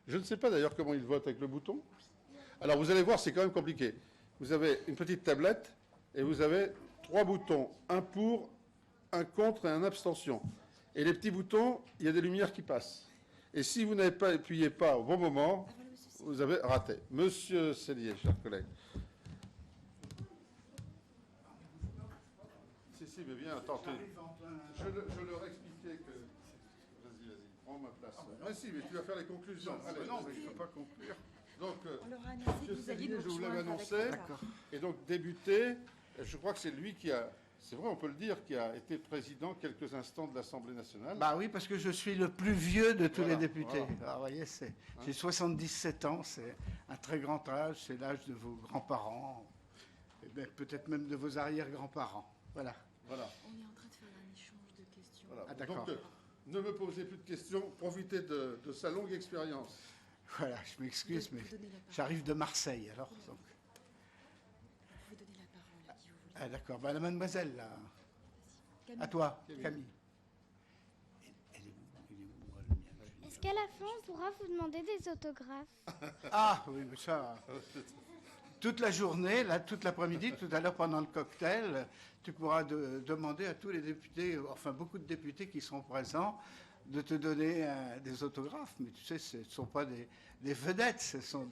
Je ne sais pas d'ailleurs comment ils votent avec le bouton. Alors, vous allez voir, c'est quand même compliqué. Vous avez une petite tablette et vous avez 3 boutons. Un pour, un contre et un abstention. Et les petits boutons, il y a des lumières qui passent. Et si vous n'avez pas appuyé pas au bon moment, vous avez raté. Monsieur Cellier, chers collègues. Si, mais viens, attends. Je leur expliquais que... Vas-y, prends ma place. Mais si, mais tu vas faire les conclusions. Allez, non, mais je ne peux pas conclure. Donc, monsieur Cellier, je vous l'avais annoncé. Et donc, débuté, je crois que c'est lui qui a... C'est vrai, on peut le dire, qui a été président quelques instants de l'Assemblée nationale. Bah oui, parce que je suis le plus vieux de tous les députés. Voilà. Alors, vous voyez, j'ai 77 ans, c'est un très grand âge, c'est l'âge de vos grands-parents, et peut-être même de vos arrière-grands-parents. Voilà. Voilà. On est en train de faire un échange de questions. Voilà. Ah, d'accord. Donc, ne me posez plus de questions, profitez de sa longue expérience. Voilà, je m'excuse, mais j'arrive de Marseille, alors. Donc. Vous pouvez donner la parole à qui vous voulez. Ah d'accord, bah, la mademoiselle, là. Camille. À toi, Camille. Est-ce qu'à la fin, on pourra vous demander des autographes? Ah oui, mais ça... Toute la journée, là, toute l'après-midi, tout à l'heure pendant le cocktail, tu pourras demander à tous les députés, enfin beaucoup de députés qui seront présents, de te donner des autographes. Mais tu sais, ce ne sont pas des vedettes, ce sont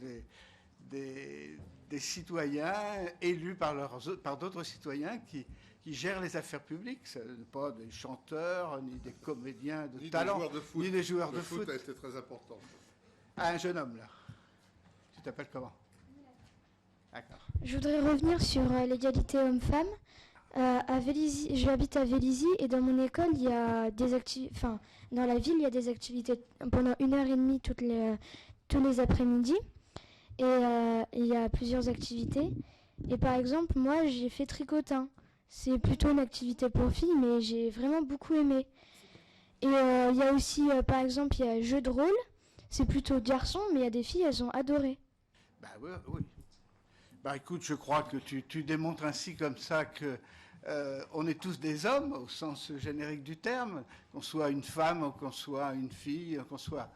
des citoyens élus par d'autres citoyens qui gèrent les affaires publiques. Ce n'est pas des chanteurs, ni des comédiens de talent, ni des joueurs de foot. Le foot a été très important. Ah, un jeune homme, là. Tu t'appelles comment? D'accord. Je voudrais revenir sur l'égalité homme-femme. J'habite à Vélizy et dans mon école, il y a des activités. Enfin, dans la ville, il y a des activités pendant 1h30 tous les après-midi. Et il y a plusieurs activités. Et par exemple, moi, j'ai fait tricotin. C'est plutôt une activité pour filles, mais j'ai vraiment beaucoup aimé. Et il y a aussi, par exemple, il y a jeu de rôle. C'est plutôt garçon, mais il y a des filles, elles ont adoré. Bah oui, oui. Bah écoute, je crois que tu démontres ainsi comme ça que on est tous des hommes au sens générique du terme, qu'on soit une femme ou qu'on soit une fille, qu'on soit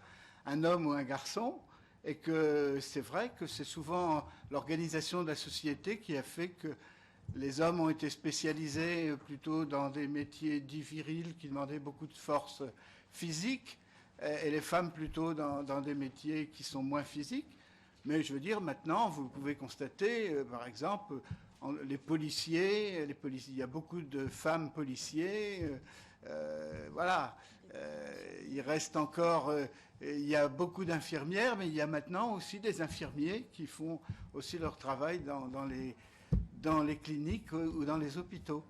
un homme ou un garçon, et que c'est vrai que c'est souvent l'organisation de la société qui a fait que les hommes ont été spécialisés plutôt dans des métiers dits virils qui demandaient beaucoup de force physique, et les femmes plutôt dans des métiers qui sont moins physiques. Mais je veux dire, maintenant, vous pouvez constater, par exemple, les policiers, il y a beaucoup de femmes policiers. Voilà. Il reste encore... il y a beaucoup d'infirmières, mais il y a maintenant aussi des infirmiers qui font aussi leur travail dans les cliniques ou dans les hôpitaux.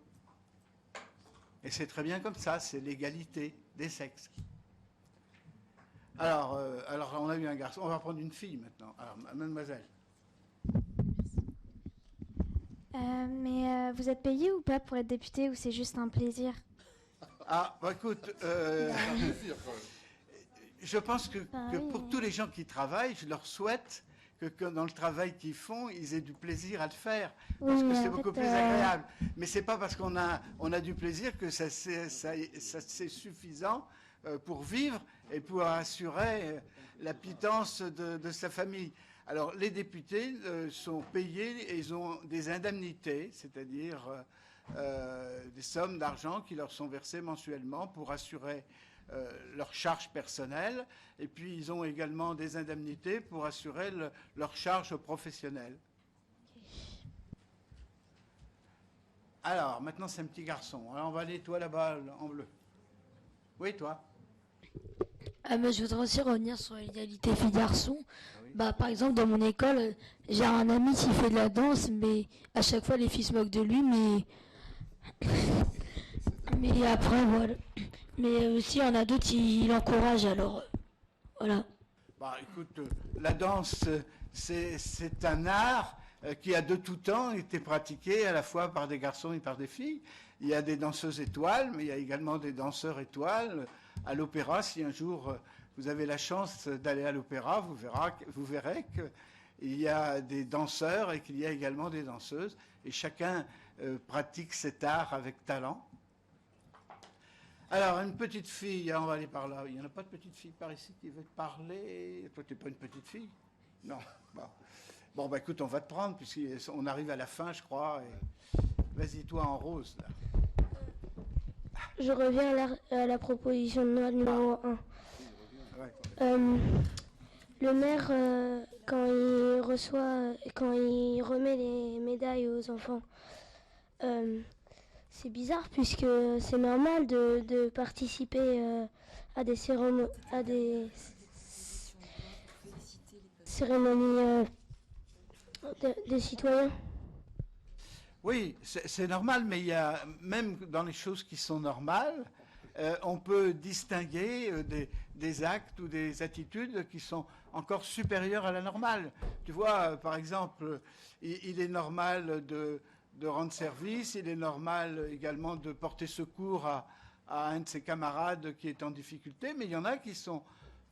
Et c'est très bien comme ça, c'est l'égalité des sexes. Alors, on a eu un garçon, on va prendre une fille maintenant. Alors, mademoiselle. Mais vous êtes payé ou pas pour être député, ou c'est juste un plaisir? Ah, bah écoute, je pense que pour tous les gens qui travaillent, je leur souhaite que dans le travail qu'ils font, ils aient du plaisir à le faire. Parce que c'est beaucoup plus agréable. Mais c'est pas parce qu'on a du plaisir que ça c'est suffisant pour vivre et pour assurer la pitance de sa famille. Alors, les députés sont payés et ils ont des indemnités, c'est-à-dire des sommes d'argent qui leur sont versées mensuellement pour assurer leurs charges personnelles. Et puis, ils ont également des indemnités pour assurer leurs charges professionnelles. Alors, maintenant, c'est un petit garçon. Alors, on va aller, toi, là-bas, en bleu. Oui, toi. Mais je voudrais aussi revenir sur l'égalité filles-garçons. Par exemple, dans mon école, j'ai un ami qui fait de la danse, mais à chaque fois, les filles se moquent de lui, mais après, voilà. Mais aussi, il y en a d'autres qui l'encouragent, alors voilà. Écoute, la danse, c'est un art qui a de tout temps été pratiqué à la fois par des garçons et par des filles. Il y a des danseuses étoiles, mais il y a également des danseurs étoiles. À l'opéra, si un jour vous avez la chance d'aller à l'opéra, vous verrez qu'il y a des danseurs et qu'il y a également des danseuses. Et chacun pratique cet art avec talent. Alors, une petite fille, on va aller par là. Il n'y en a pas de petite fille par ici qui veut te parler. Toi, tu n'es pas une petite fille? Non. Bon, écoute, on va te prendre, puisqu'on arrive à la fin, je crois. Vas-y, toi, en rose, là. Je reviens à la proposition de loi numéro 1. Le maire, quand il remet les médailles aux enfants, c'est bizarre puisque c'est normal de participer à des cérémonies des citoyens. Oui, c'est normal, mais il y a, même dans les choses qui sont normales, on peut distinguer des actes ou des attitudes qui sont encore supérieures à la normale. Tu vois, par exemple, il est normal de rendre service, il est normal également de porter secours à un de ses camarades qui est en difficulté, mais il y en a qui sont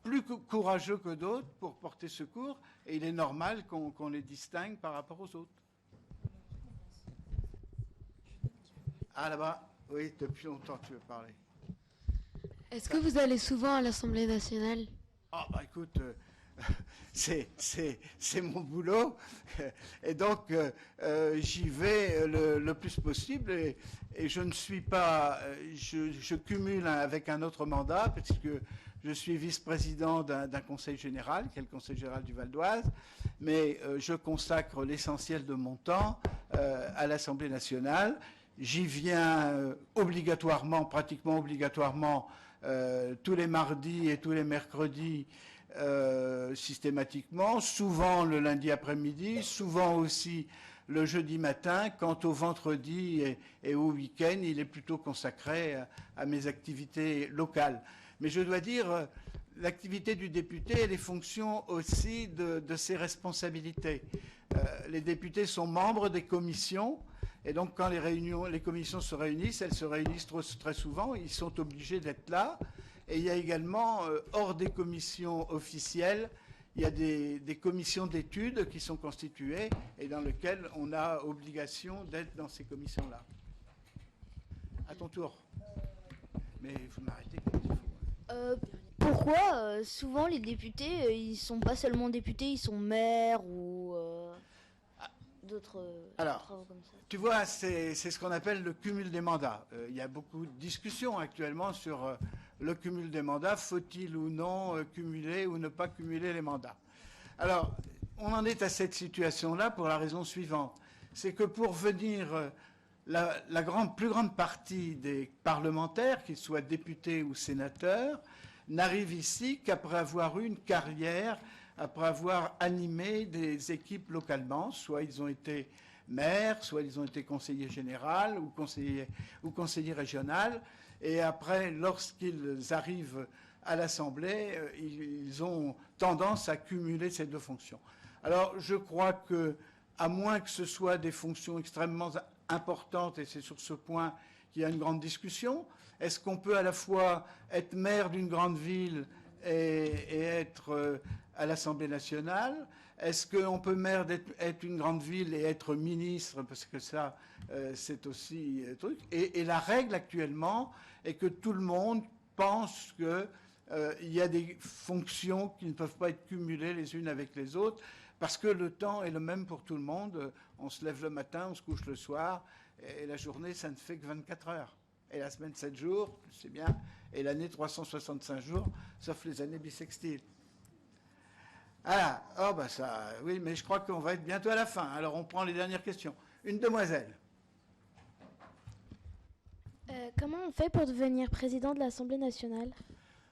plus courageux que d'autres pour porter secours, et il est normal qu'on les distingue par rapport aux autres. Ah, là-bas, oui, depuis longtemps tu veux parler. Est-ce que vous allez souvent à l'Assemblée nationale? Écoute, c'est mon boulot, et donc j'y vais le plus possible, et je ne suis pas, je cumule avec un autre mandat, parce que je suis vice-président d'un conseil général, qui est le conseil général du Val d'Oise, mais je consacre l'essentiel de mon temps à l'Assemblée nationale. J'y viens obligatoirement, pratiquement obligatoirement, tous les mardis et tous les mercredis systématiquement, souvent le lundi après-midi, souvent aussi le jeudi matin. Quant au vendredi et au week-end, il est plutôt consacré à mes activités locales. Mais je dois dire, l'activité du député, elle est fonction aussi de ses responsabilités. Les députés sont membres des commissions. Et donc, quand les commissions se réunissent, elles se réunissent très souvent, ils sont obligés d'être là. Et il y a également, hors des commissions officielles, il y a des commissions d'études qui sont constituées et dans lesquelles on a obligation d'être dans ces commissions-là. À ton tour. Mais vous m'arrêtez quand il faut. Pourquoi souvent les députés, ils sont pas seulement députés, ils sont maires ou d'autres travaux comme ça? Tu vois, c'est ce qu'on appelle le cumul des mandats. Il y a beaucoup de discussions actuellement sur le cumul des mandats. Faut-il ou non cumuler ou ne pas cumuler les mandats? Alors, on en est à cette situation-là pour la raison suivante. c'est que pour venir, la plus grande partie des parlementaires, qu'ils soient députés ou sénateurs, n'arrivent ici qu'après avoir eu une carrière, après avoir animé des équipes localement, soit ils ont été maires, soit ils ont été conseillers généraux ou conseillers régionaux, et après, lorsqu'ils arrivent à l'Assemblée, ils ont tendance à cumuler ces deux fonctions. Alors, je crois que, à moins que ce soit des fonctions extrêmement importantes, et c'est sur ce point qu'il y a une grande discussion, est-ce qu'on peut à la fois être maire d'une grande ville et être à l'Assemblée nationale? Est-ce qu'on peut être une grande ville et être ministre? Parce que ça, c'est aussi un truc. Et la règle actuellement est que tout le monde pense qu'il y a des fonctions qui ne peuvent pas être cumulées les unes avec les autres, parce que le temps est le même pour tout le monde. On se lève le matin, on se couche le soir, et la journée, ça ne fait que 24 heures. Et la semaine, 7 jours, c'est bien, et l'année, 365 jours, sauf les années bissextiles. Ah, oh bah ça, oui, mais je crois qu'on va être bientôt à la fin. Alors on prend les dernières questions. Une demoiselle. Comment on fait pour devenir président de l'Assemblée nationale?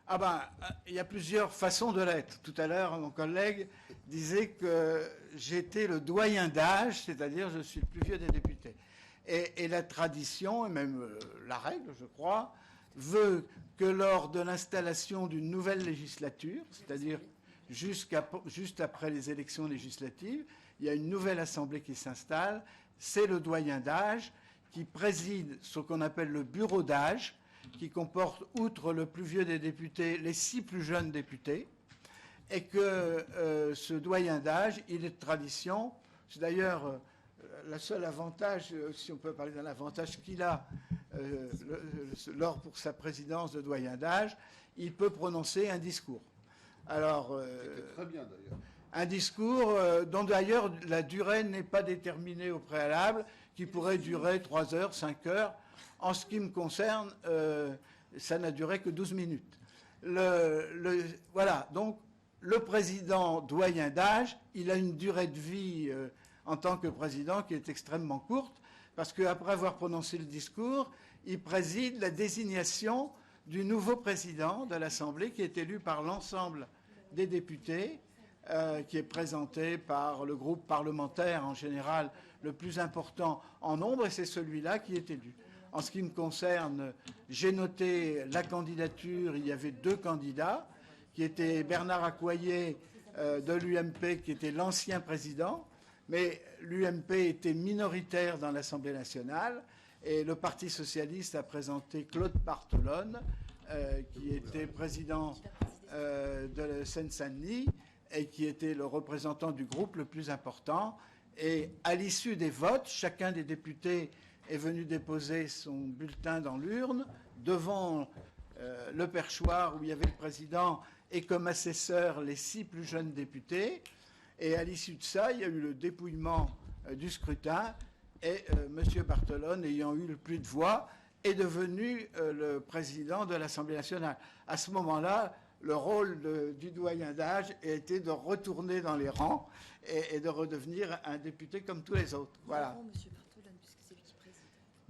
Ah ben, il y a plusieurs façons de l'être. Tout à l'heure, mon collègue disait que j'étais le doyen d'âge, c'est-à-dire je suis le plus vieux des députés. Et la tradition, et même la règle, je crois, veut que lors de l'installation d'une nouvelle législature, c'est-à-dire juste après les élections législatives, il y a une nouvelle assemblée qui s'installe. C'est le doyen d'âge qui préside ce qu'on appelle le bureau d'âge, qui comporte, outre le plus vieux des députés, les 6 plus jeunes députés, et que ce doyen d'âge, il est de tradition. C'est d'ailleurs le seul avantage, si on peut parler d'un avantage qu'il a lors pour sa présidence de doyen d'âge, il peut prononcer un discours. Alors, très bien d'ailleurs. Un discours dont d'ailleurs la durée n'est pas déterminée au préalable, qui pourrait durer 3 heures, 5 heures. En ce qui me concerne, ça n'a duré que 12 minutes. Voilà, donc le président doyen d'âge, il a une durée de vie en tant que président qui est extrêmement courte, parce qu'après avoir prononcé le discours, il préside la désignation du nouveau président de l'Assemblée qui est élu par l'ensemble des députés, qui est présenté par le groupe parlementaire en général le plus important en nombre, et c'est celui-là qui est élu. En ce qui me concerne, j'ai noté la candidature, il y avait 2 candidats, qui étaient Bernard Accoyer de l'UMP, qui était l'ancien président, mais l'UMP était minoritaire dans l'Assemblée nationale, et le Parti socialiste a présenté Claude Barthelone, qui était président de Seine-Saint-Denis, et qui était le représentant du groupe le plus important. Et à l'issue des votes, chacun des députés est venu déposer son bulletin dans l'urne devant le perchoir où il y avait le président et comme assesseurs les 6 plus jeunes députés. Et à l'issue de ça, il y a eu le dépouillement du scrutin et M. Barthelone, ayant eu le plus de voix, est devenu le président de l'Assemblée nationale. À ce moment-là, le rôle du doyen d'âge a été de retourner dans les rangs et de redevenir un député comme tous les autres. Voilà.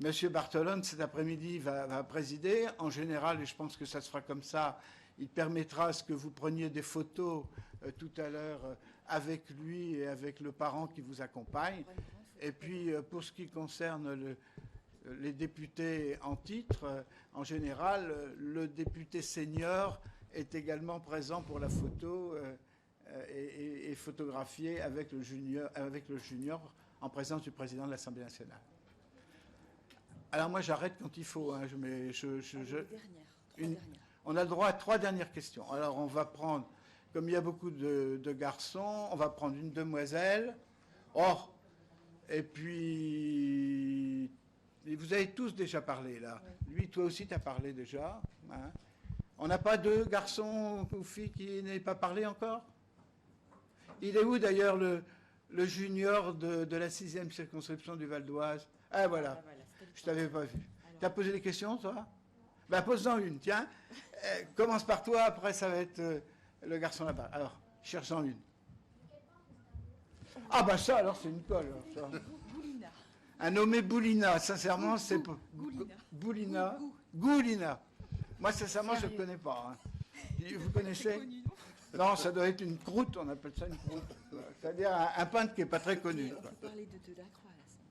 Monsieur Barthelone, cet après-midi, va présider. En général, et je pense que ça se fera comme ça, il permettra à ce que vous preniez des photos tout à l'heure avec lui et avec le parent qui vous accompagne. Et puis, pour ce qui concerne les députés en titre, en général, le député senior est également présent pour la photo et photographié avec le junior en présence du président de l'Assemblée nationale. Alors moi, j'arrête quand il faut. Hein, on a le droit à 3 dernières questions. Alors on va prendre, comme il y a beaucoup de garçons, on va prendre une demoiselle. Oh, et puis, vous avez tous déjà parlé là. Lui, toi aussi, tu as parlé déjà. Hein. On n'a pas 2 garçons ou filles qui n'aient pas parlé encore? Il est où d'ailleurs le junior de la 6e circonscription du Val d'Oise? Ah voilà, je ne t'avais pas vu. Tu as posé des questions, toi? Ben, pose-en une, tiens. Commence par toi, après ça va être le garçon là-bas. Alors, cherche-en une. Ah ben ça, alors c'est une colle. Alors, ça. Un nommé Boulina, sincèrement, c'est... Boulina. Goulina. Moi, sincèrement, je ne connais pas. Hein. Vous connaissez? Non, ça doit être une croûte, on appelle ça une croûte. C'est-à-dire un peintre qui n'est pas très connu. Vous parlez de Delacroix à l'Assemblée.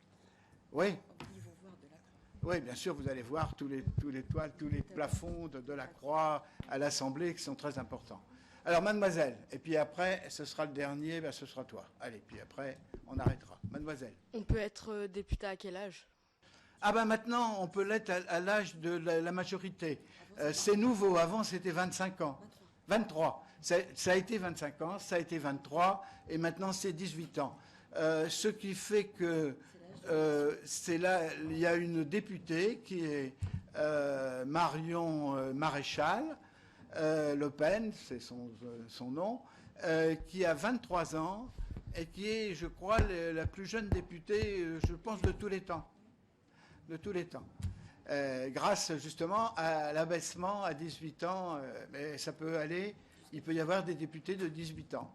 Oui. Ils vont voir Delacroix. Oui, bien sûr, vous allez voir tous les toiles, tous les plafonds de Delacroix à l'Assemblée qui sont très importants. Alors, mademoiselle, et puis après, ce sera le dernier, ben, ce sera toi. Allez, puis après, on arrêtera. Mademoiselle. On peut être député à quel âge? Ah ben maintenant, on peut l'être à l'âge de la majorité. C'est nouveau, avant c'était 25 ans. 23. Ça a été 25 ans, ça a été 23, et maintenant c'est 18 ans. Ce qui fait que c'est là, il y a une députée qui est Marion Maréchal Le Pen, c'est son nom, qui a 23 ans et qui est, je crois, la plus jeune députée, je pense, de tous les temps. De tous les temps. Grâce justement à l'abaissement à 18 ans, mais ça peut aller, il peut y avoir des députés de 18 ans.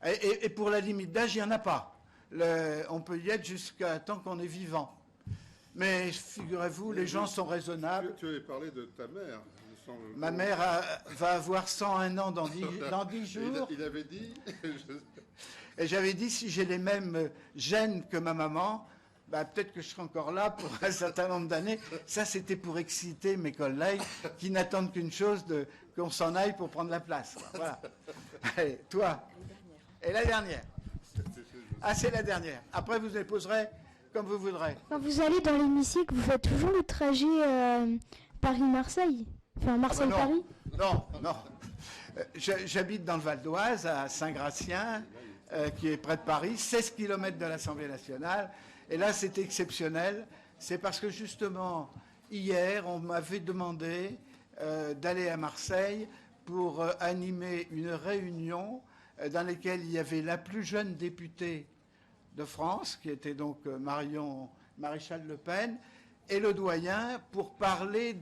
Et pour la limite d'âge, il n'y en a pas. On peut y être jusqu'à tant qu'on est vivant. Mais figurez-vous, les gens sont raisonnables. Tu avais parlé de ta mère. Ma mère va avoir 101 ans dans 10 jours. Il avait dit... Et j'avais dit, si j'ai les mêmes gènes que ma maman, bah, peut-être que je serai encore là pour un certain nombre d'années. Ça, c'était pour exciter mes collègues qui n'attendent qu'une chose, qu'on s'en aille pour prendre la place. Voilà. Allez, toi. Et la dernière. Ah, c'est la dernière. Après, vous les poserez comme vous voudrez. Quand vous allez dans l'hémicycle, vous faites toujours le trajet Paris-Marseille? Enfin, Marseille-Paris? Non, non. J'habite dans le Val d'Oise, à Saint-Gratien, qui est près de Paris, 16 km de l'Assemblée nationale. Et là, c'est exceptionnel. C'est parce que justement, hier, on m'avait demandé d'aller à Marseille pour animer une réunion dans laquelle il y avait la plus jeune députée de France, qui était donc Marion Maréchal Le Pen, et le doyen pour parler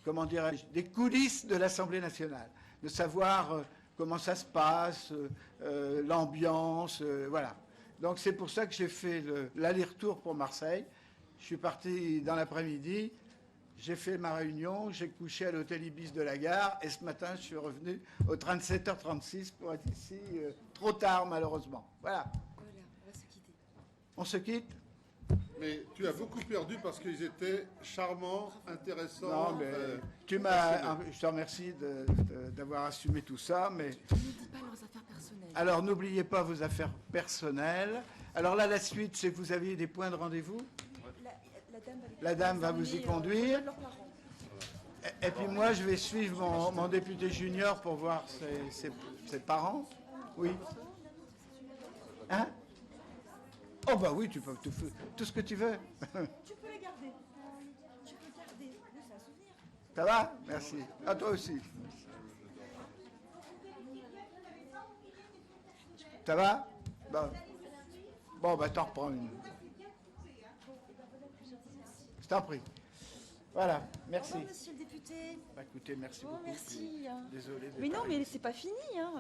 comment dirais-je, des coulisses de l'Assemblée nationale, de savoir comment ça se passe, l'ambiance, voilà. Donc c'est pour ça que j'ai fait l'aller-retour pour Marseille. Je suis parti dans l'après-midi, j'ai fait ma réunion, j'ai couché à l'hôtel Ibis de la gare, et ce matin je suis revenu au train de 7h36 pour être ici, trop tard malheureusement. Voilà. Voilà, on va se quitter. On se quitte? Mais tu as beaucoup perdu parce qu'ils étaient charmants, intéressants. Non, mais je te remercie d'avoir assumé tout ça, mais... Ne dis pas leurs affaires personnelles. Alors, n'oubliez pas vos affaires personnelles. Alors là, la suite, c'est que vous aviez des points de rendez-vous. La dame va vous y conduire. Et puis moi, je vais suivre mon député junior pour voir ses parents. Oui. Hein? Oh bah oui, tu peux tout ce que tu veux. Tu peux les garder. Tu peux garder. C'est un souvenir. Ça va? Merci. À toi aussi. Ça va? Bon, bah t'en reprends une. Je t'en prie. Voilà, merci. Au revoir, monsieur le député. Bah écoutez, merci beaucoup. Merci. Désolé. Mais non, mais c'est pas fini. Hein.